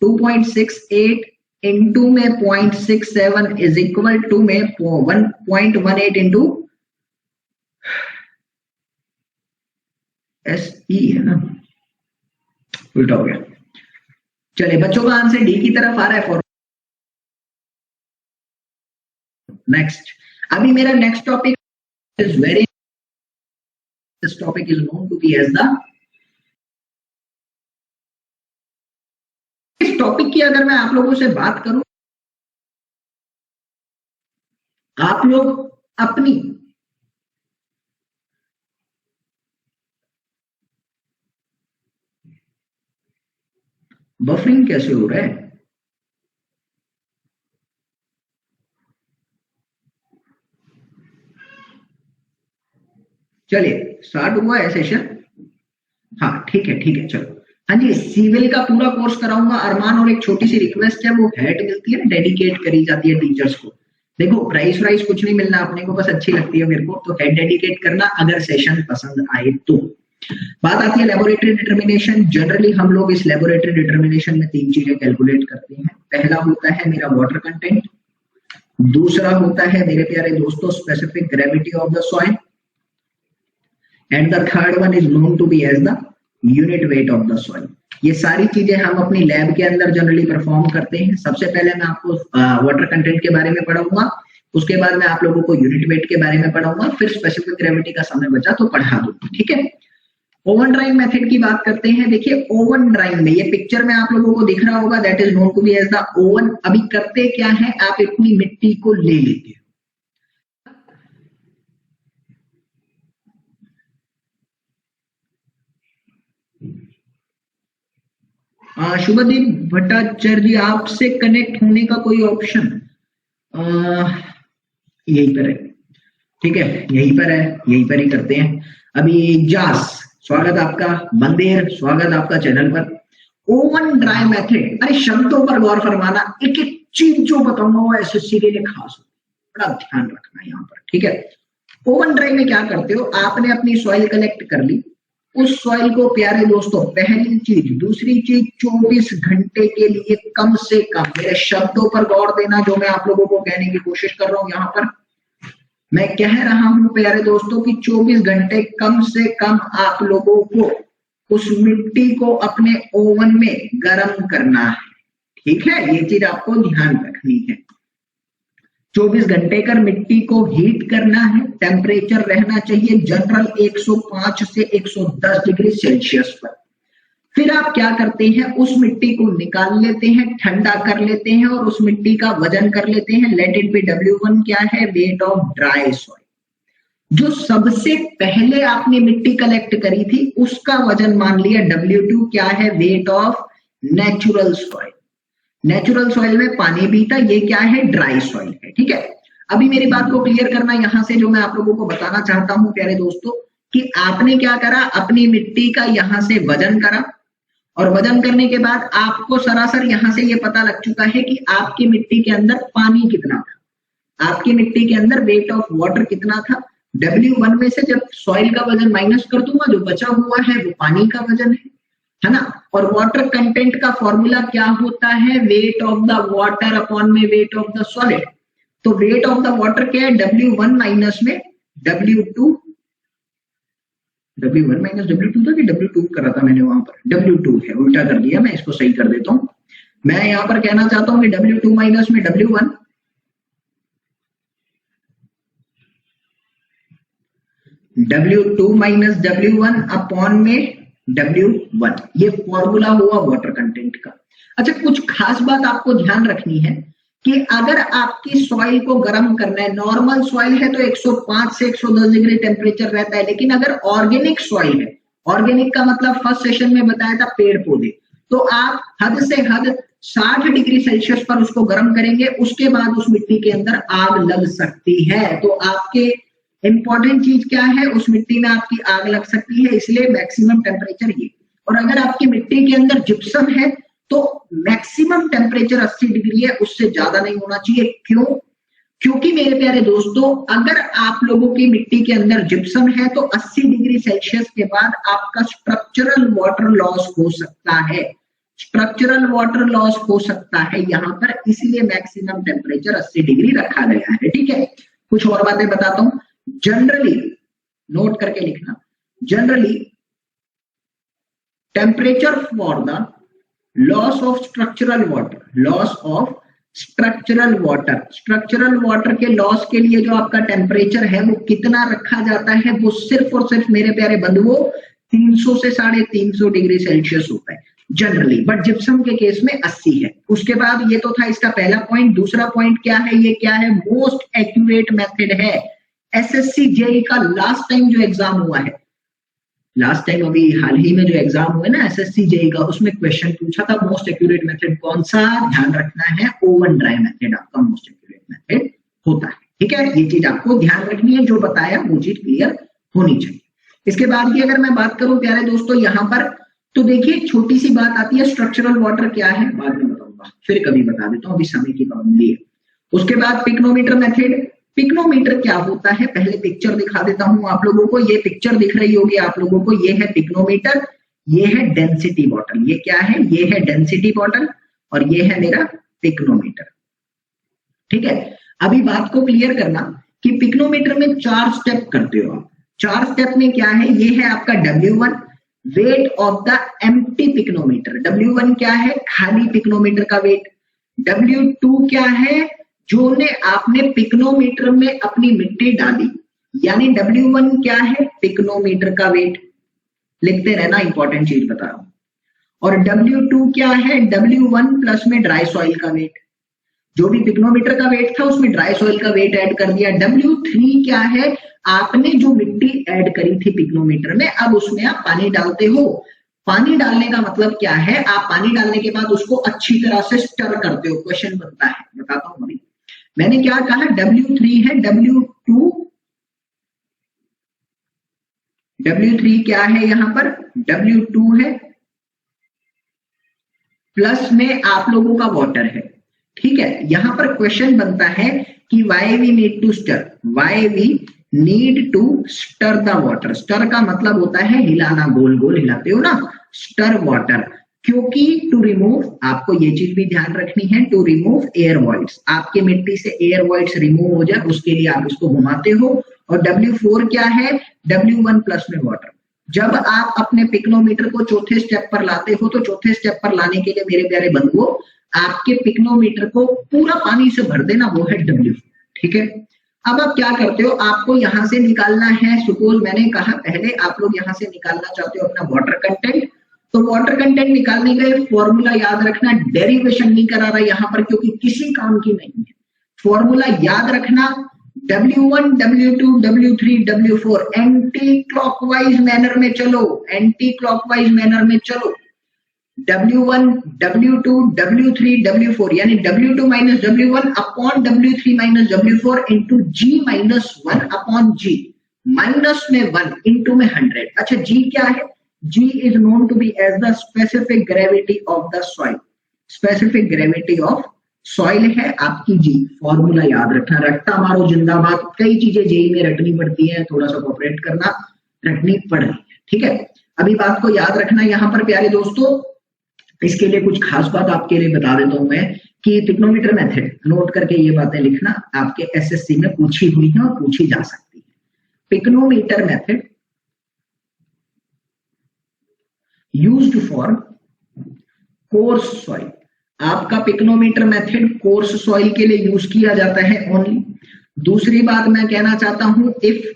2.68 इंटू में 0.67 इज इक्वल टू में 1.18 इंटू एस ई है ना, उल्टा हो गया। चलिए बच्चों का आंसर डी की तरफ आ रहा है। नेक्स्ट, अभी मेरा next topic is very, this topic is known to be as the, इस टॉपिक की अगर मैं आप लोगों से बात करूं, आप लोग अपनी बफरिंग कैसे हो रहा है, चलिए स्टार्ट हुआ है सेशन। हाँ ठीक है चलो। हाँ जी, सिविल का पूरा कोर्स कराऊंगा अरमान, और एक छोटी सी रिक्वेस्ट है, वो हेड मिलती है, डेडिकेट करी जाती है टीचर्स को। देखो प्राइस वाइस कुछ नहीं मिलना अपने को, बस अच्छी लगती है मेरे को, तो हेड डेडिकेट करना अगर सेशन पसंद आए तो। बात आती है लेबोरेटरी डिटर्मिनेशन। जनरली हम लोग इस लेबोरेटरी डिटर्मिनेशन में 3 चीजें कैलकुलेट करते हैं। पहला होता है मेरा वाटर कंटेंट, दूसरा होता है मेरे प्यारे दोस्तों specific gravity of the soil, and the third one is known to be as the unit weight of the soil. ये सारी चीजें हम अपनी लैब के अंदर जनरली परफॉर्म करते हैं। सबसे पहले मैं आपको वाटर कंटेंट के बारे में पढ़ाऊंगा, उसके बाद मैं आप लोगों को यूनिट वेट के बारे में पढ़ाऊंगा, फिर स्पेसिफिक ग्रेविटी का समय बचा तो पढ़ा दूंगा, ठीक है। ओवन ड्राइंग मेथड की बात करते हैं। देखिए ओवन ड्राइंग में ये पिक्चर में आप लोगों को दिख रहा होगा, that is known to be as the oven. अभी करते क्या है, आप इतनी मिट्टी को ले लेते हो, शुभदीप भट्टाचार्य आपसे कनेक्ट होने का कोई ऑप्शन यहीं पर है, ठीक है, यहीं पर है, यहीं पर ही करते हैं। अभी जास स्वागत आपका, बंदेर स्वागत आपका चैनल पर। ओवन ड्राई मेथड, अरे शब्दों पर गौर फरमाना, एक एक चीज जो बताऊंगा वो एसएससी के लिए खास, बड़ा ध्यान रखना यहाँ पर, ठीक है। ओवन ड्राई में क्या करते हो, आपने अपनी सॉइल कलेक्ट कर ली, उस सॉइल को प्यारे दोस्तों पहली चीज, दूसरी चीज 24 घंटे के लिए कम से कम, मेरे शब्दों पर गौर देना जो मैं आप लोगों को कहने की कोशिश कर रहा हूं यहाँ पर, मैं कह रहा हूं प्यारे दोस्तों कि 24 घंटे कम से कम आप लोगों को उस मिट्टी को अपने ओवन में गर्म करना है, ठीक है, ये चीज आपको ध्यान रखनी है। 24 घंटे कर मिट्टी को हीट करना है, टेम्परेचर रहना चाहिए जनरल 105 से 110 डिग्री सेल्सियस पर। फिर आप क्या करते हैं, उस मिट्टी को निकाल लेते हैं, ठंडा कर लेते हैं और उस मिट्टी का वजन कर लेते हैं। लेट इट बी W1 क्या है, वेट ऑफ ड्राई सॉइल। जो सबसे पहले आपने मिट्टी कलेक्ट करी थी उसका वजन मान लिया W2 क्या है, weight of natural soil. Natural soil में पानी भी था, ये क्या है, ड्राई सॉइल है, ठीक है। अभी मेरी बात को क्लियर करना यहां से, जो मैं आप लोगों को बताना चाहता हूं प्यारे दोस्तों, कि आपने क्या करा, अपनी मिट्टी का यहां से वजन करा, और वजन करने के बाद आपको सरासर यहां से ये पता लग चुका है कि आपकी मिट्टी के अंदर पानी कितना था, आपकी मिट्टी के अंदर वेट ऑफ वाटर कितना था। W1 में से जब सॉइल का वजन माइनस कर दूंगा, जो बचा हुआ है वो पानी का वजन है ना। और वाटर कंटेंट का फॉर्मूला क्या होता है, weight of the water upon में वेट ऑफ द सॉलिड। तो वेट ऑफ द वाटर क्या है, W1 माइनस में W2, W1 माइनस W2 था कि W2 करा था मैंने वहां पर, W2 है, उल्टा कर दिया, मैं इसको सही कर देता हूं। मैं यहां पर कहना चाहता हूं कि W2 माइनस में W1, W2 minus W1 upon में W1, ये फॉर्मूला हुआ वाटर कंटेंट का। अच्छा, कुछ खास बात आपको ध्यान रखनी है कि अगर आपकी सॉइल को गर्म करना है, नॉर्मल सॉइल है तो 105 से 110 डिग्री टेम्परेचर रहता है, लेकिन अगर ऑर्गेनिक सॉइल है, ऑर्गेनिक का मतलब फर्स्ट सेशन में बताया था पेड़ पौधे, तो आप हद से हद 60 डिग्री सेल्सियस पर उसको गर्म करेंगे, उसके बाद उस मिट्टी के अंदर आग लग सकती है। तो आपके इंपॉर्टेंट चीज क्या है, उस मिट्टी में आपकी आग लग सकती है, इसलिए मैक्सिमम टेम्परेचर ये। और अगर आपकी मिट्टी के अंदर जिप्सम है तो मैक्सिमम टेम्परेचर 80 डिग्री है, उससे ज्यादा नहीं होना चाहिए। क्यों? क्योंकि मेरे प्यारे दोस्तों, अगर आप लोगों की मिट्टी के अंदर जिप्सम है तो 80 डिग्री सेल्सियस के बाद आपका स्ट्रक्चरल वाटर लॉस हो सकता है, स्ट्रक्चरल वाटर लॉस हो सकता है यहां पर, इसलिए मैक्सिमम टेम्परेचर 80 डिग्री रखा गया है। ठीक है, कुछ और बातें बताता हूं। जनरली नोट करके लिखना, generally temperature for the loss of structural water, loss of structural water, structural water के लॉस के लिए जो आपका टेम्परेचर है वो कितना रखा जाता है, वो सिर्फ और सिर्फ मेरे प्यारे बंधुओं 300 से 350 डिग्री सेल्सियस होता है जनरली, बट जिप्सम के केस में 80 है। उसके बाद ये तो था इसका पहला पॉइंट। दूसरा पॉइंट क्या है, ये क्या है, मोस्ट एक्यूरेट मेथड है। एसएससी जेई का लास्ट टाइम जो एग्जाम हुआ है, लास्ट टाइम अभी हाल ही में जो एग्जाम हुआ ना एसएससी जेई का, उसमें क्वेश्चन पूछा था मोस्ट एक्यूरेट मेथड कौन सा, ध्यान रखना है ओवन ड्राई मेथड आपका मोस्ट एक्यूरेट मेथड होता है। ठीक है, ये चीज आपको ध्यान रखनी है, जो बताया वो चीज क्लियर होनी चाहिए। इसके बाद की अगर मैं बात करूं प्यारे दोस्तों यहाँ पर, तो देखिए छोटी सी बात आती है, स्ट्रक्चरल वाटर क्या है बाद में बताऊंगा, फिर कभी बता देता हूँ, अभी समय की पाबंदी है। उसके बाद पिक्नोमीटर मेथड, पिक्नोमीटर क्या होता है पहले पिक्चर दिखा देता हूं आप लोगों को। ये पिक्चर दिख रही होगी आप लोगों को, ये है पिक्नोमीटर, ये है डेंसिटी बॉटल, ये क्या है, ये है डेंसिटी बॉटल और ये है मेरा पिक्नोमीटर। ठीक है, अभी बात को क्लियर करना कि पिक्नोमीटर में 4 स्टेप करते हो आप। 4 स्टेप में क्या है, ये है आपका W1 wait of the empty pycnometer, W1 क्या है, खाली पिक्नोमीटर का वेट। W2 क्या है, जो ने आपने पिक्नोमीटर में अपनी मिट्टी डाली, यानी W1 क्या है, पिक्नोमीटर का वेट। लिखते रहना, इंपॉर्टेंट चीज बता रहा हूं। और W2 क्या है, W1 प्लस में ड्राई सॉइल का वेट, जो भी पिक्नोमीटर का वेट था उसमें ड्राई सॉइल का वेट ऐड कर दिया। W3 क्या है, आपने जो मिट्टी ऐड करी थी पिक्नोमीटर में, अब उसमें आप पानी डालते हो। पानी डालने का मतलब क्या है, आप पानी डालने के बाद उसको अच्छी तरह से स्टर करते हो। क्वेश्चन बनता है, बताता हूं अभी। मैंने क्या कहा, W3 है, W3 क्या है यहां पर, W2 है, प्लस में आप लोगों का वाटर है। ठीक है, यहां पर क्वेश्चन बनता है कि why we need to stir, why we need to stir the water. Stir का मतलब होता है हिलाना, गोल गोल हिलाते हो ना, स्टर वाटर। क्योंकि टू रिमूव, आपको ये चीज भी ध्यान रखनी है, टू रिमूव एयर वॉइड्स, आपकी मिट्टी से एयर वॉइड्स रिमूव हो जाए उसके लिए आप इसको घुमाते हो। और W4 क्या है, W1 प्लस में वाटर। जब आप अपने पिक्नोमीटर को चौथे स्टेप पर लाते हो, तो चौथे स्टेप पर लाने के लिए मेरे प्यारे बंधुओं आपके पिक्नोमीटर को पूरा पानी से भर देना, वो है W4। ठीक है, अब आप क्या करते हो, आपको यहां से निकालना है, सपोज मैंने कहा पहले आप लोग यहां से निकालना चाहते हो अपना वाटर कंटेंट, तो वाटर कंटेंट निकालने का एक फॉर्मूला याद रखना, डेरिवेशन नहीं करा रहा यहाँ पर क्योंकि किसी काम की नहीं है। फॉर्मूला याद रखना, W1, W2, W3, W4 anti clockwise manner में चलो, एंटी क्लॉकवाइज मैनर में चलो। W1, W2, W3, W4 यानी W2 minus W1 upon W3 minus W4 into G minus 1 upon G, minus में 1 इंटू में 100। अच्छा, G क्या है, G is known to be as the specific gravity of the soil, specific gravity of soil है आपकी G। Formula याद रखना, रट्टा मारो जिंदाबाद। कई चीजें जेई में रटनी पड़ती है, थोड़ा सा कोऑपरेट करना, रटनी पड़ रही है। ठीक है, अभी बात को याद रखना यहाँ पर प्यारे दोस्तों। इसके लिए कुछ खास बात आपके लिए बता देता हूं मैं कि पिक्नोमीटर मेथड नोट करके ये बातें लिखना, आपके एसएससी में पूछी हुई है और पूछी जा सकती है। Pycnometer method used for course soil, आपका पिक्नोमीटर मेथड कोर्स सॉइल के लिए यूज किया जाता है ओनली। दूसरी बात मैं कहना चाहता हूं, if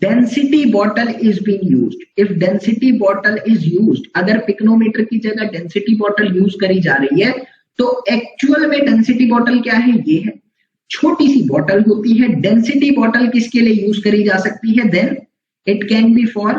density bottle is being used, if density bottle is used, अगर पिक्नोमीटर की जगह डेंसिटी बॉटल यूज करी जा रही है तो एक्चुअल में डेंसिटी बॉटल क्या है, ये है, छोटी सी बॉटल होती है। डेंसिटी बॉटल किसके लिए यूज करी जा सकती है, then it can be for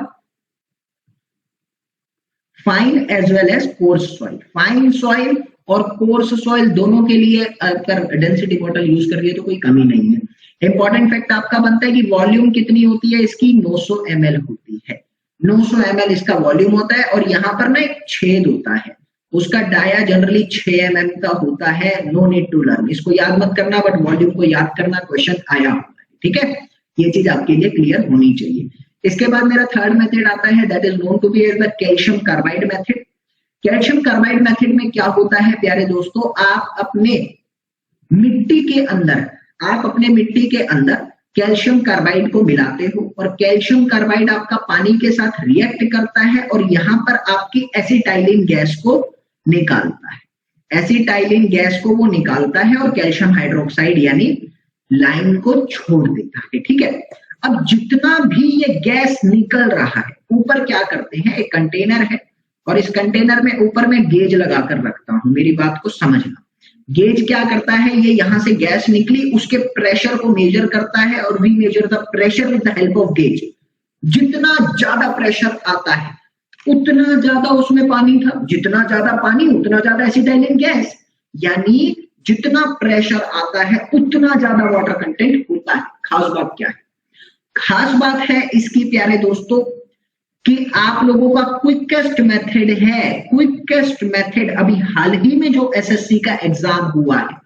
fine as well as coarse soil. Fine soil और कोर्स सॉइल दोनों के लिए अगर डेंसिटी बॉटल यूज कर रही है तो कोई कमी नहीं है। इंपॉर्टेंट फैक्ट आपका बनता है कि वॉल्यूम कितनी होती है इसकी, 900 ml होती है। 900 ml इसका वॉल्यूम होता है और यहाँ पर ना एक छेद होता है, उसका डाया जनरली 6 mm का होता है। नो नीड टू लर्न, इसको याद मत करना, बट वॉल्यूम को याद करना, क्वेश्चन आया होता है, ठीक है। ये चीज आपके लिए क्लियर होनी चाहिए। इसके बाद मेरा थर्ड मेथड आता है, that is known to be as the calcium carbide method. Calcium carbide method में क्या होता है प्यारे दोस्तों, आप अपने मिट्टी के अंदर कैल्शियम कार्बाइड को मिलाते हो और कैल्शियम कार्बाइड आपका पानी के साथ रिएक्ट करता है और यहाँ पर आपकी एसिटाइलिन गैस को निकालता है। एसिटाइलिन गैस को वो निकालता है और कैल्शियम हाइड्रोक्साइड यानी लाइम को छोड़ देता है, ठीक है। अब जितना भी ये गैस निकल रहा है, ऊपर क्या करते हैं, एक कंटेनर है और इस कंटेनर में ऊपर मैं गेज लगाकर रखता हूं, मेरी बात को समझना। गेज क्या करता है, ये यहां से गैस निकली, उसके प्रेशर को मेजर करता है और we measure the pressure with the help of gauge. जितना ज्यादा प्रेशर आता है उतना ज्यादा उसमें पानी था, जितना ज्यादा पानी उतना ज्यादा एसिटाइलिन गैस, यानी जितना प्रेशर आता है उतना ज्यादा वाटर कंटेंट होता है। खास बात क्या है, खास बात है इसकी प्यारे दोस्तों कि आप लोगों का क्विकेस्ट मेथड है, क्विकेस्ट मेथड अभी हाल ही में जो एसएससी का एग्जाम हुआ है,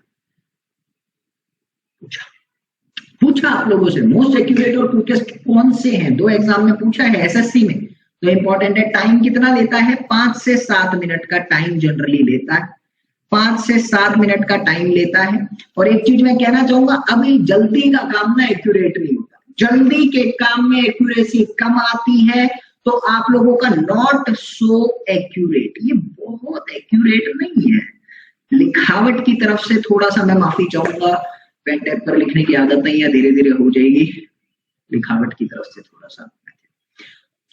पूछा आप लोगों से मोस्ट एक्यूरेट और क्विकेस्ट कौन से हैं, 2 एग्जाम में पूछा है एसएससी में, तो इंपॉर्टेंट है। टाइम कितना लेता है, 5 से 7 मिनट का टाइम जनरली लेता है, 5 से 7 मिनट का टाइम लेता है। और एक चीज मैं कहना चाहूंगा, अभी जल्दी का काम ना एक्यूरेट नहीं होता, जल्दी के काम में एक्यूरेसी कम आती है, तो आप लोगों का नॉट सो एक्यूरेट, ये बहुत एक्यूरेट नहीं है। लिखावट की तरफ से थोड़ा सा मैं माफी चाहूंगा, पेन टैब पर लिखने की आदत नहीं है, धीरे धीरे हो जाएगी, लिखावट की तरफ से थोड़ा सा।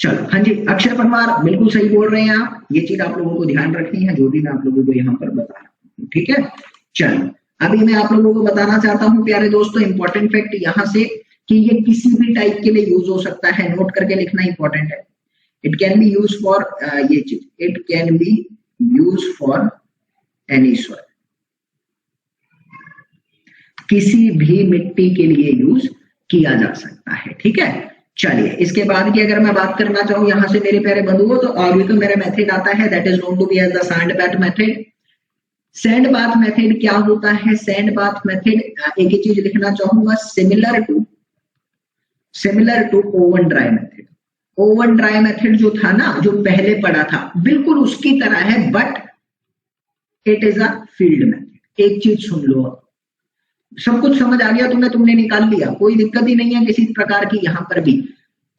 चलो, हाँ जी, अक्षर पनवार बिल्कुल सही बोल रहे हैं आप, ये चीज आप लोगों को ध्यान रखनी है जो भी मैं आप लोगों को यहाँ पर बता रहा हूँ, ठीक है। चलो, अभी मैं आप लोगों को बताना चाहता हूँ प्यारे दोस्तों इंपॉर्टेंट फैक्ट यहाँ से कि ये किसी भी टाइप के लिए यूज हो सकता है, नोट करके लिखना इंपॉर्टेंट है। It can B use for ये चीज, it can B use for any soil, किसी भी मिट्टी के लिए यूज किया जा सकता है, ठीक है। चलिए, इसके बाद की अगर मैं बात करना चाहूँ यहाँ से मेरे प्यारे बंधुओं, तो आगे तो मेरा मेथड आता है, that is known to be as the sand bath method. Sand bath method क्या होता है, सैंड बाथ मेथड एक ही चीज लिखना चाहूंगा, similar to oven dry method. Oven dry method जो था ना, जो पहले पढ़ा था, बिल्कुल उसकी तरह है, but it is a field method. एक चीज सुन लो, सब कुछ समझ आ गया तुम्हें, तुमने निकाल लिया, कोई दिक्कत ही नहीं है किसी प्रकार की। यहाँ पर भी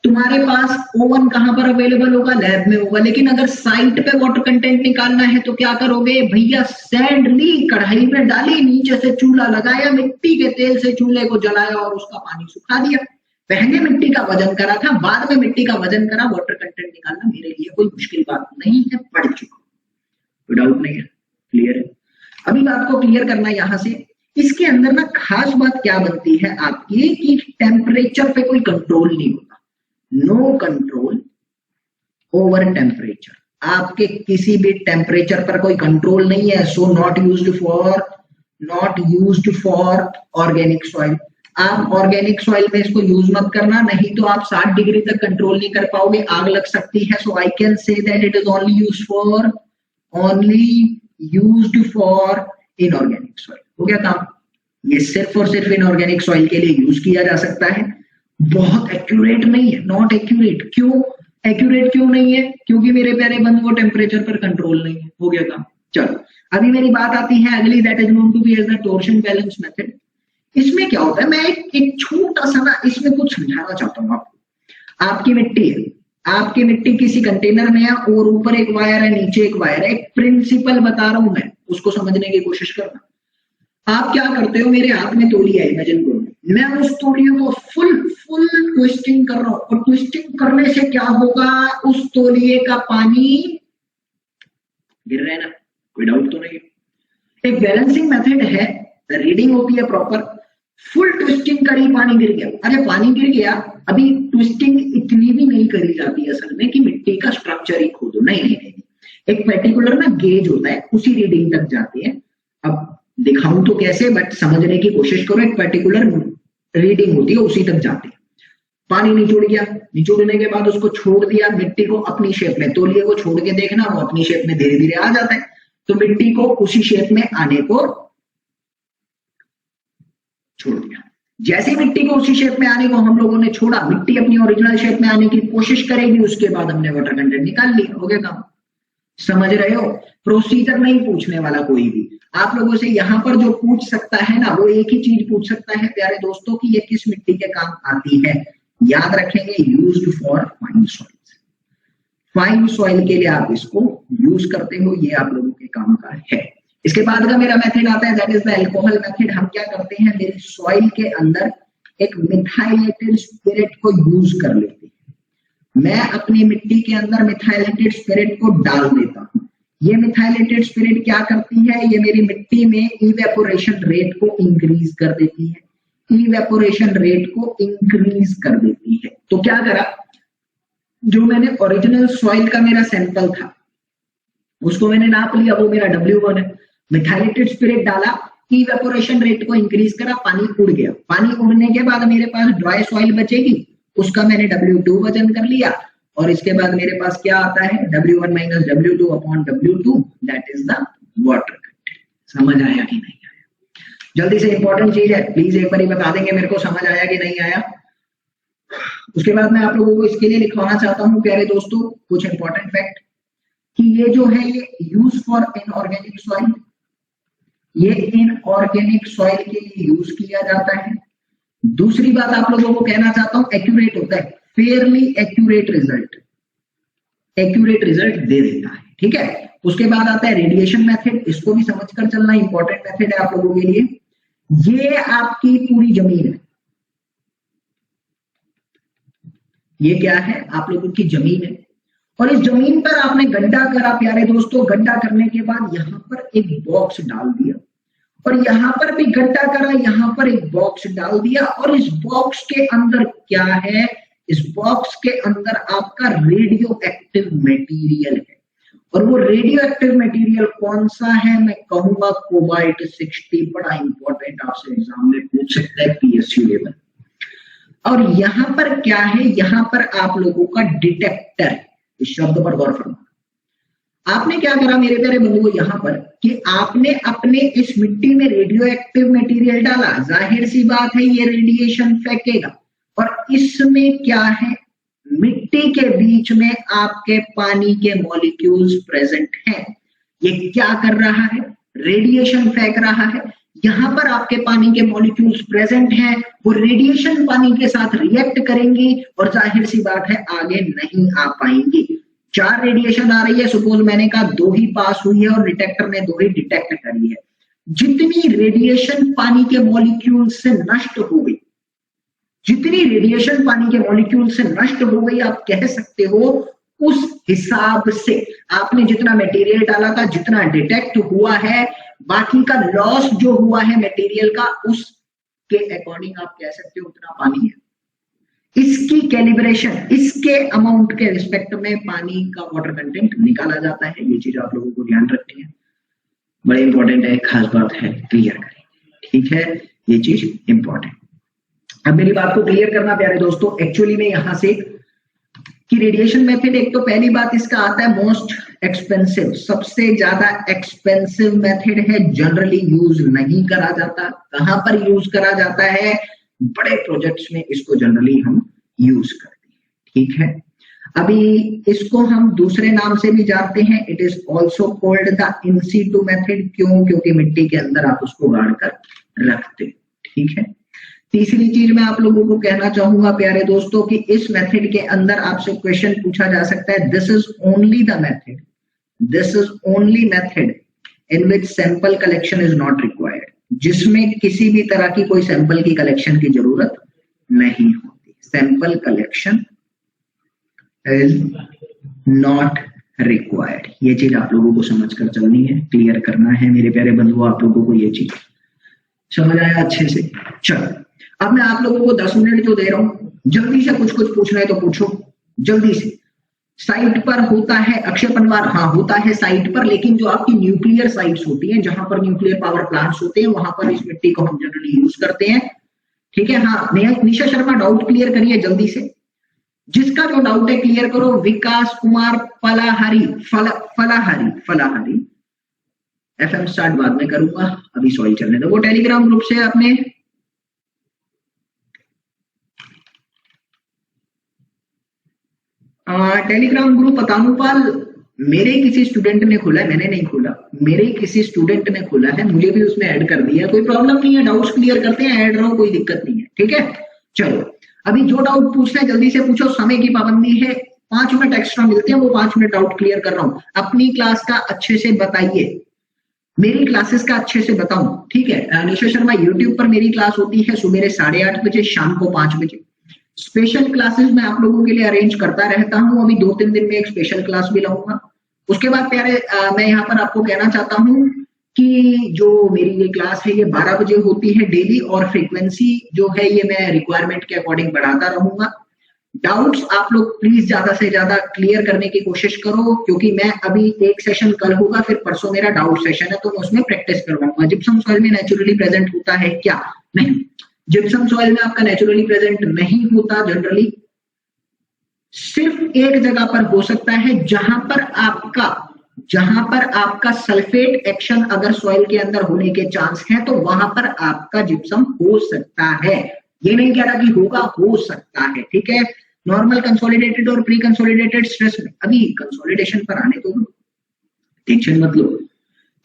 तुम्हारे पास ओवन कहां पर अवेलेबल होगा, लैब में होगा, लेकिन अगर साइट पे वाटर कंटेंट निकालना है तो क्या करोगे भैया, सैंड ली, कढ़ाई में डाली, नीचे से चूल्हा लगाया, मिट्टी के तेल से चूल्हे को जलाया और उसका पानी सुखा दिया। पहले मिट्टी का वजन करा था, बाद में मिट्टी का वजन करा, वाटर कंटेंट निकालना मेरे लिए कोई मुश्किल बात नहीं है, पढ़ चुका, कोई डाउट नहीं है, क्लियर है। अभी बात को क्लियर करना यहाँ से, इसके अंदर ना खास बात क्या बनती है आपकी कि टेम्परेचर पे कोई कंट्रोल नहीं होता, नो कंट्रोल ओवर टेम्परेचर, आपके किसी भी टेम्परेचर पर कोई कंट्रोल नहीं है। So not used for organic soil. आप ऑर्गेनिक सॉइल में इसको यूज मत करना, नहीं तो आप 60 डिग्री तक कंट्रोल नहीं कर पाओगे, आग लग सकती है। So I can say that it is only used for inorganic soil. हो गया काम, ये सिर्फ और सिर्फ इनऑर्गेनिक सॉइल के लिए यूज किया जा सकता है। बहुत एक्यूरेट नहीं है, नॉट एक्यूरेट। क्यों एक्यूरेट क्यों नहीं है, क्योंकि मेरे प्यारे बंधुओं टेम्परेचर पर कंट्रोल नहीं है। हो गया काम। चलो, अभी मेरी बात आती है अगली, that is known to be as the torsion balance method. इसमें क्या होता है, मैं एक छोटा सा ना इसमें कुछ समझाना चाहता हूँ आपको। आपकी मिट्टी है, आपकी मिट्टी किसी कंटेनर में है और ऊपर एक वायर है, नीचे एक वायर है। एक प्रिंसिपल बता रहा हूं मैं, उसको समझने की कोशिश करना। आप क्या करते हो, मेरे हाथ में तौलिया है, इमेजिन करो, मैं उस तौलिए को फुल ट्विस्टिंग कर रहा हूं, और ट्विस्टिंग करने से क्या होगा, उस तौलिए का पानी गिर रहा है ना, कोई डाउट तो नहीं। एक बैलेंसिंग मेथड है, रीडिंग होती है प्रॉपर, फुल ट्विस्टिंग करी, पानी गिर गया। अरे पानी गिर गया, अभी ट्विस्टिंग इतनी भी नहीं करी जाती असल में कि मिट्टी का स्ट्रक्चर ही खोदो, नहीं। एक पर्टिकुलर ना गेज होता है, उसी रीडिंग तक जाते हैं। अब दिखाऊं तो कैसे, बट समझने की कोशिश करो। एक पर्टिकुलर रीडिंग होती है, उसी तक जाते हैं। पानी निचोड़ गया, निचोड़ने के बाद उसको छोड़ दिया मिट्टी को अपनी शेप में, तौलिए को छोड़ के देखना वो अपनी शेप में धीरे धीरे आ जाता है। तो मिट्टी को उसी शेप में आने को छोड़ दिया। जैसे मिट्टी को उसी शेप में आने को हम लोगों ने छोड़ा, मिट्टी अपनी ओरिजिनल शेप में आने की कोशिश करेगी, उसके बाद हमने वाटर कंटेंट निकाल लिया, हो गया काम। समझ रहे हो? प्रोसीजर नहीं पूछने वाला कोई भी। आप लोगों से यहाँ पर जो पूछ सकता है ना, वो एक ही चीज पूछ सकता है प्यारे दोस्तों कि ये किस मिट्टी के काम आती है। याद रखेंगे, used for fine soil. Fine soil के लिए आप इसको यूज करते हो, ये आप लोगों के काम का है। इसके बाद का मेरा मेथड आता है, that is the alcohol method. हम क्या करते हैं, मेरी सॉइल के अंदर एक मिथाइलेटेड स्पिरिट को यूज कर लेते हैं। मैं अपनी मिट्टी के अंदर मिथाइलेटेड स्पिरिट को डाल देता हूँ। ये मिथाइलेटेड स्पिरिट क्या करती है, ये मेरी मिट्टी में इवेपोरेशन रेट को इंक्रीज कर देती है। इवेपोरेशन रेट को इंक्रीज कर देती है। तो क्या करा, जो मैंने ओरिजिनल सॉइल का मेरा सैंपल था उसको मैंने नाप लिया, वो मेरा W1 है। मिथाइलेटेड स्पिरिट डाला, इवेपोरेशन रेट को इंक्रीज करा, पानी उड़ गया। पानी उड़ने के बाद मेरे पास ड्राई सॉइल बचेगी, उसका मैंने W2 वजन कर लिया, और इसके बाद मेरे पास क्या आता है, W1 minus W2 upon W2, that is the water content. समझ आया कि नहीं आया? जल्दी से इंपॉर्टेंट चीज है, प्लीज एक बार बता देंगे मेरे को समझ आया कि नहीं आया। उसके बाद मैं आप लोगों को इसके लिए लिखवाना चाहता हूं प्यारे दोस्तों कुछ इंपॉर्टेंट फैक्ट, कि ये जो है ये यूज फॉर इनऑर्गेनिक सॉइल, ये इनऑर्गेनिक सॉइल के लिए यूज किया जाता है। दूसरी बात आप लोगों को कहना चाहता हूं, एक्यूरेट होता है, fairly accurate result, accurate result दे देता है, ठीक है। उसके बाद आता है रेडिएशन मेथड, इसको भी समझकर चलना, इंपॉर्टेंट मेथड है आप लोगों के लिए। ये आपकी पूरी जमीन है, ये क्या है, आप लोगों की जमीन है, और इस जमीन पर आपने गड्ढा करा प्यारे दोस्तों। गड्ढा करने के बाद यहां पर एक बॉक्स डाल दिया, और यहां पर भी गड्ढा करा, यहां पर एक बॉक्स डाल दिया, और इस बॉक्स के अंदर क्या है, इस बॉक्स के अंदर आपका रेडियो एक्टिव मटेरियल है। और वो रेडियो एक्टिव मटेरियल कौन सा है, मैं कहूंगा कोबाल्ट 60, बड़ा इंपॉर्टेंट, आपसे एग्जाम में पूछ सकता है PSU लेवल। और यहां पर क्या है, यहां पर आप लोगों का डिटेक्टर, इस शब्द पर गौर फरमाना। आपने क्या करा मेरे प्यारे बंधुओं, यहां पर कि आपने अपने इस मिट्टी में रेडियो एक्टिव मटेरियल डाला, जाहिर सी बात है ये रेडिएशन फेंकेगा। और इसमें क्या है, मिट्टी के बीच में आपके पानी के मॉलिक्यूल्स प्रेजेंट हैं। ये क्या कर रहा है, रेडिएशन फेंक रहा है। यहां पर आपके पानी के मॉलिक्यूल्स प्रेजेंट हैं, वो रेडिएशन पानी के साथ रिएक्ट करेंगी, और जाहिर सी बात है आगे नहीं आ पाएंगी। 4 रेडिएशन आ रही है, सपोज मैंने कहा 2 ही पास हुई है, और डिटेक्टर ने 2 ही डिटेक्ट करी है। जितनी रेडिएशन पानी के मॉलिक्यूल से नष्ट हो गई, जितनी रेडिएशन पानी के मॉलिक्यूल से नष्ट हो गई, आप कह सकते हो उस हिसाब से आपने जितना मटेरियल डाला था, जितना डिटेक्ट हुआ है, बाकी का लॉस जो हुआ है मटेरियल का, उसके अकॉर्डिंग आप कह सकते हो उतना पानी है। इसकी कैलिब्रेशन, इसके अमाउंट के रिस्पेक्ट में पानी का वाटर कंटेंट निकाला जाता है। ये चीज आप लोगों को ध्यान रखनी है, बड़े इंपॉर्टेंट है, खास बात है, क्लियर करें, ठीक है, ये चीज इंपॉर्टेंट। अब मेरी बात को क्लियर करना प्यारे दोस्तों, एक्चुअली में यहां से कि रेडिएशन मेथड, एक तो पहली बात इसका आता है मोस्ट एक्सपेंसिव, सबसे ज्यादा एक्सपेंसिव मेथड है, जनरली यूज नहीं करा जाता। कहां पर यूज करा जाता है, बड़े प्रोजेक्ट्स में इसको जनरली हम यूज करते हैं, ठीक है। अभी इसको हम दूसरे नाम से भी जानते हैं, it is also called the in situ method. क्यों, क्योंकि मिट्टी के अंदर आप उसको गाड़ कर रखते, ठीक है। तीसरी चीज मैं आप लोगों को कहना चाहूंगा प्यारे दोस्तों कि इस मेथड के अंदर आपसे क्वेश्चन पूछा जा सकता है, this is only the method, this is only method in which sample collection is not required, जिसमें किसी भी तरह की कोई सैंपल की कलेक्शन की जरूरत नहीं होती। Sample collection is not required, ये चीज आप लोगों को समझकर चलनी है, क्लियर करना है मेरे प्यारे बंधुओं, आप लोगों को ये चीज समझ आया अच्छे से। चलो अब मैं आप लोगों को 10 मिनट जो दे रहा हूं, जल्दी से कुछ कुछ पूछना है तो पूछो जल्दी से। साइट पर होता है अक्षय पनवार, हाँ होता है साइट पर, लेकिन जो आपकी न्यूक्लियर साइट्स होती हैं, जहां पर न्यूक्लियर पावर प्लांट्स होते हैं, वहां पर इस मिट्टी को हम जनरली यूज करते हैं। ठीक है। हाँ निशा शर्मा डाउट क्लियर करिए जल्दी से, जिसका जो डाउट है क्लियर करो। विकास कुमार फलाहारी फलाहारी FM स्टार्ट बाद में करूंगा, अभी सॉइल चलने दो। वो टेलीग्राम ग्रुप से आपने टेलीग्राम ग्रुप अतानुपाल मेरे किसी स्टूडेंट ने खोला है, मैंने नहीं खोला, मेरे किसी स्टूडेंट ने खोला है, मुझे भी उसमें ऐड कर दिया, कोई प्रॉब्लम नहीं है, डाउट्स क्लियर करते हैं, ऐड रहो, कोई दिक्कत नहीं है, ठीक है। चलो अभी जो डाउट पूछना है जल्दी से पूछो, समय की पाबंदी है, 5 मिनट एक्स्ट्रा मिलते हैं, वो 5 मिनट डाउट क्लियर कर रहा हूं। अपनी क्लास का अच्छे से बताइए, मेरी क्लासेस का अच्छे से बताऊं, ठीक है। निशा शर्मा यूट्यूब पर मेरी क्लास होती है सुबह 8:30 बजे, शाम को 5 बजे। स्पेशल क्लासेस मैं आप लोगों के लिए अरेंज करता रहता हूं, अभी 2-3 दिन में एक स्पेशल क्लास भी लाऊंगा। उसके बाद प्यारे मैं यहाँ पर आपको कहना चाहता हूं कि जो मेरी ये क्लास है ये 12 बजे होती है डेली, और फ्रीक्वेंसी जो है ये मैं रिक्वायरमेंट के अकॉर्डिंग बढ़ाता रहूंगा। डाउट्स आप लोग प्लीज ज्यादा से ज्यादा क्लियर करने की कोशिश करो, क्योंकि मैं अभी एक सेशन कल होगा, फिर परसों मेरा डाउट सेशन है, तो मैं उसमें प्रैक्टिस करवाऊंगा। जिप्सम सॉइल में नेचुरली प्रेजेंट होता है क्या? नहीं, जिप्सम सॉइल में आपका नेचुरली प्रेजेंट नहीं होता जनरली, सिर्फ एक जगह पर हो सकता है, जहां पर आपका सल्फेट एक्शन अगर सॉइल के अंदर होने के चांस है, तो वहां पर आपका जिप्सम हो सकता है। ये नहीं कह रहा कि होगा, हो सकता है, ठीक है। नॉर्मल कंसोलिडेटेड और प्री कंसोलिडेटेड स्ट्रेस में अभी कंसोलिडेशन पर आने दो, टेंशन मत लो,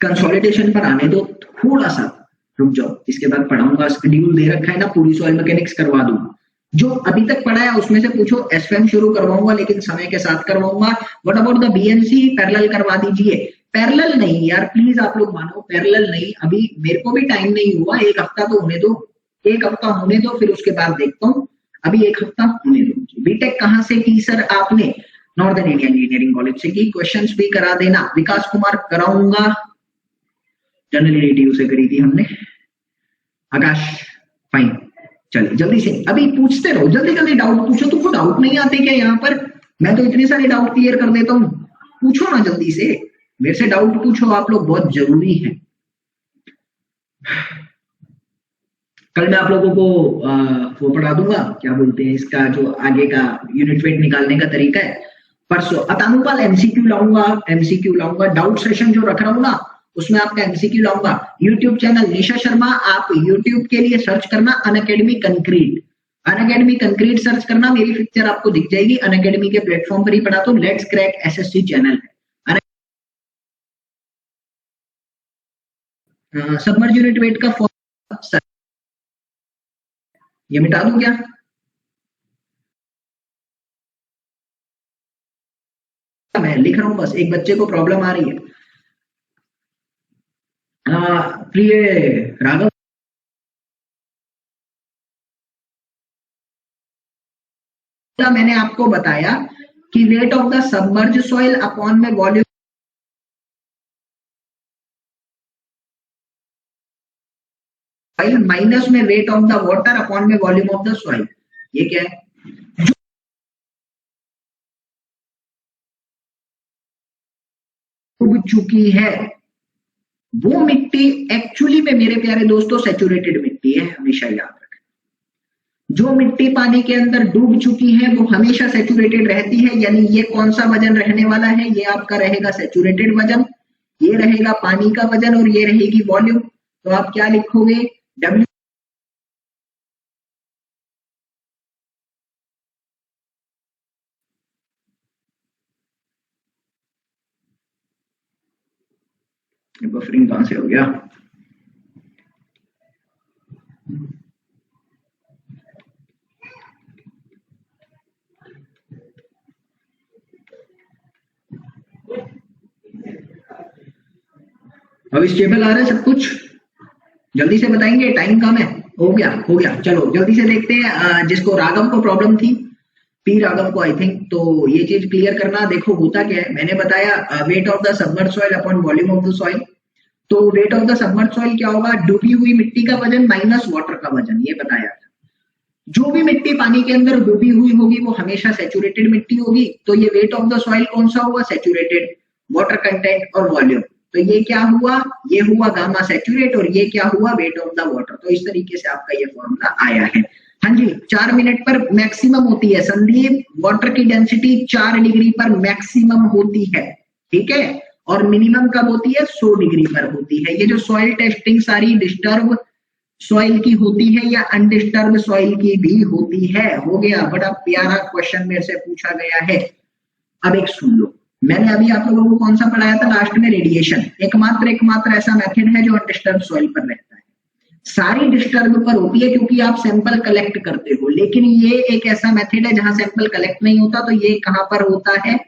कंसोलिडेशन पर आने दो, थोड़ा सा रुक जाओ, इसके बाद पढ़ाऊंगा। शेड्यूल दे रखा है ना, पूरी सॉइल मैकेनिक्स करवा दूंगा, जो अभी तक पढ़ा है उसमें से पूछो। एसएफएम शुरू करवाऊंगा, लेकिन समय के साथ करवाऊंगा। What about the BNC, parallel करवा दीजिए। पैरेलल नहीं यार, प्लीज आप लोग मानो, पैरेलल नहीं, अभी मेरे को भी टाइम नहीं हुआ, एक हफ्ता तो होने दो, एक हफ्ता होने दो, फिर उसके बाद देखता हूँ, अभी एक हफ्ता होने दो। बीटेक कहाँ से की सर आपने? नॉर्दर्न इंडियन इंजीनियरिंग कॉलेज से की। क्वेश्चंस भी करा देना। विकास कुमार कराऊंगा, जनरल एडीयू से करी थी हमने। आकाश फाइन, चलिए जल्दी से अभी पूछते रहो, जल्दी जल्दी डाउट पूछो। तुमको डाउट नहीं आते क्या यहाँ पर? मैं तो इतने सारे डाउट क्लियर कर देता हूँ, पूछो ना जल्दी से, मेरे से डाउट पूछो आप लोग, बहुत जरूरी है। कल मैं आप लोगों को वो पढ़ा दूंगा, क्या बोलते हैं इसका, जो आगे का यूनिट वेट निकालने का तरीका है। परसों अतानुपाल एमसीक्यू लाऊंगा, डाउट सेशन जो रख रहा हूँ ना, उसमें आपका एमसीक्यू लाऊंगा। यूट्यूब चैनल निशा शर्मा, आप यूट्यूब के लिए सर्च करना अनअकैडमी कंक्रीट सर्च करना, मेरी पिक्चर आपको दिख जाएगी। अनअकैडमी के प्लेटफॉर्म पर ही पढ़ाता हूँ, लेट्स क्रैक एसएससी चैनल है। सबमर्ज यूनिट वेट का फॉर्म ये मिटा दूं क्या? मैं लिख रहा हूं, बस एक बच्चे को प्रॉब्लम आ रही है। प्रिय राघव, मैंने आपको बताया कि wait of the submerge soil upon में वॉल्यूम माइनस में weight of the water upon में वॉल्यूम ऑफ द सॉइल। ये क्या है? डूब चुकी है वो मिट्टी एक्चुअली में मेरे प्यारे दोस्तों सैचुरेटेड मिट्टी है, हमेशा याद रखें। जो मिट्टी पानी के अंदर डूब चुकी है वो हमेशा सैचुरेटेड रहती है, यानी ये कौन सा वजन रहने वाला है? ये आपका रहेगा सैचुरेटेड वजन, ये रहेगा पानी का वजन, और ये रहेगी वॉल्यूम। तो आप क्या लिखोगे? W बफरिंग कहां से हो गया? अब स्टेबल आ रहा है सब कुछ? जल्दी से बताएंगे, टाइम कम है। हो गया, चलो जल्दी से देखते हैं। जिसको राघव को प्रॉब्लम थी, पी राघव को आई थिंक, तो ये चीज क्लियर करना। देखो होता क्या है, मैंने बताया weight of the submerge soil upon volume of the soil. तो weight of the submerge soil क्या होगा? डूबी हुई मिट्टी का वजन माइनस वाटर का वजन, ये बताया था। जो भी मिट्टी पानी के अंदर डूबी हुई होगी वो हमेशा सैचुरेटेड मिट्टी होगी। तो ये वेट ऑफ द सॉइल कौन सा होगा? सैचुरेटेड, वाटर कंटेंट और वॉल्यूम। तो ये क्या हुआ, ये हुआ गामा सैचुरेट और ये क्या हुआ, वेट ऑफ द वाटर। तो इस तरीके से आपका ये फॉर्मूला आया है। हाँ जी, 4 मिनट पर मैक्सिमम होती है संदीप, वाटर की डेंसिटी 4 डिग्री पर मैक्सिमम होती है, ठीक है, और मिनिमम कब होती है, 100 डिग्री पर होती है। ये जो सॉइल टेस्टिंग सारी डिस्टर्ब सॉइल की होती है या अनडिस्टर्ब सॉइल की भी होती है। हो गया, बड़ा प्यारा क्वेश्चन मेरे से पूछा गया है। अब एक सुन लो, मैंने अभी आप लोगों को कौन सा पढ़ाया था लास्ट में, रेडिएशन। एकमात्र ऐसा मेथड है जो अनडिस्टर्ब सॉइल पर रहता है। सारी डिस्टर्ब पर होती है क्योंकि आप सैंपल कलेक्ट करते हो, लेकिन ये एक ऐसा मेथड है जहां सैंपल कलेक्ट नहीं होता। तो ये कहां पर होता है,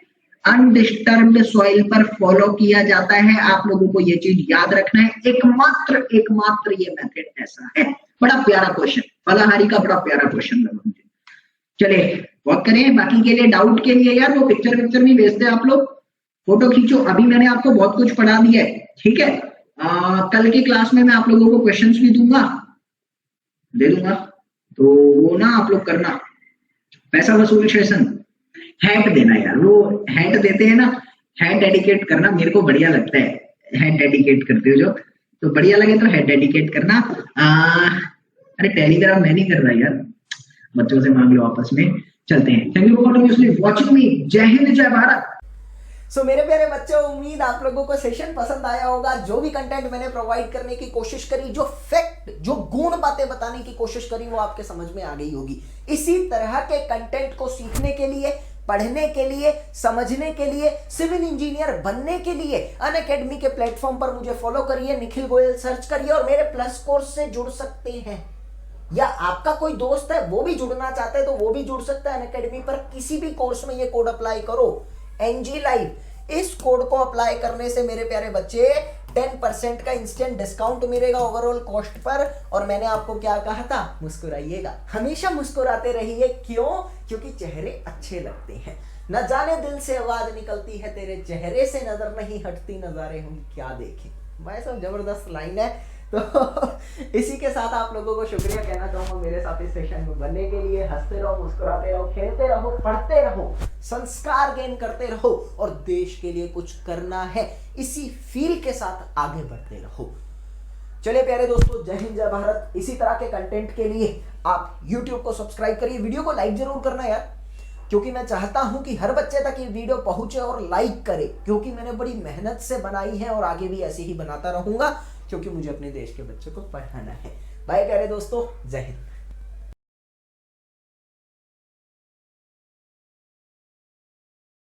अनडिस्टर्ब्ड सॉइल पर फॉलो किया जाता है। आप लोगों को ये चीज याद रखना है, एकमात्र ये मेथड ऐसा है। बड़ा प्यारा क्वेश्चन, फलाहारी का बड़ा प्यारा क्वेश्चन लगा मुझे। चले वर्क करें। बाकी के लिए डाउट के लिए यार वो पिक्चर नहीं भेजते आप लोग, फोटो खींचो। अभी मैंने आपको बहुत कुछ पढ़ा दिया है, ठीक है। कल की क्लास में मैं आप लोगों को क्वेश्चंस भी दे दूंगा, तो वो ना आप लोग करना। पैसा वसूल सेशन, हैट देना यार, वो हैट देते हैं ना, हैट डेडिकेट करना, मेरे को बढ़िया लगता है हैट डेडिकेट करते हो जो, तो बढ़िया लगे तो हैट डेडिकेट करना। अरे टेलीग्राम मैं नहीं कर रहा यार, बच्चों से मांग लो आपस में। चलते हैं, थैंक यू फॉर वॉचिंग मी। जय हिंद, जय भारत। सो मेरे प्यारे बच्चों, उम्मीद आप लोगों को सेशन पसंद आया होगा। जो भी कंटेंट मैंने प्रोवाइड करने की कोशिश करी, जो फैक्ट, जो गुण बातें बताने की कोशिश करी, वो आपके समझ में आ गई होगी। इसी तरह के कंटेंट को सीखने के लिए, पढ़ने के लिए, समझने के लिए, सिविल इंजीनियर बनने के लिए अनअकैडमी के प्लेटफॉर्म पर मुझे फॉलो करिए, निखिल गोयल सर्च करिए और मेरे प्लस कोर्स से जुड़ सकते हैं। या आपका कोई दोस्त है वो भी जुड़ना चाहते हैं तो वो भी जुड़ सकता है अनअकैडमी पर। किसी भी कोर्स में ये कोड अप्लाई करो, एनजी लाइव। इस कोड को अप्लाई करने से मेरे प्यारे बच्चे 10% का इंस्टेंट डिस्काउंट मिलेगा ओवरऑल कॉस्ट पर। और मैंने आपको क्या कहा था, मुस्कुराइएगा, हमेशा मुस्कुराते रहिए। क्यों? क्योंकि चेहरे अच्छे लगते हैं। न जाने दिल से आवाज निकलती है तेरे चेहरे से, नजर नहीं हटती नजारे हम क्या देखें। भाई साहब जबरदस्त लाइन है। तो इसी के साथ आप लोगों को शुक्रिया कहना चाहूंगा मेरे साथ इस सेशन में बनने के लिए। हंसते रहो, मुस्कुराते रहो, खेलते रहो, पढ़ते रहो, संस्कार गेन करते रहो और देश के लिए कुछ करना है, इसी फील के साथ आगे बढ़ते रहो। चलिए प्यारे दोस्तों, जय हिंद, जय भारत। इसी तरह के कंटेंट के लिए आप YouTube को सब्सक्राइब करिए, वीडियो को लाइक जरूर करना यार, क्योंकि मैं चाहता हूं कि हर बच्चे तक ये वीडियो पहुंचे और लाइक करे, क्योंकि मैंने बड़ी मेहनत से बनाई है और आगे भी ऐसे ही बनाता रहूंगा, क्योंकि मुझे अपने देश के बच्चों को पढ़ाना है। बाय प्यारे दोस्तों, जय हिंद।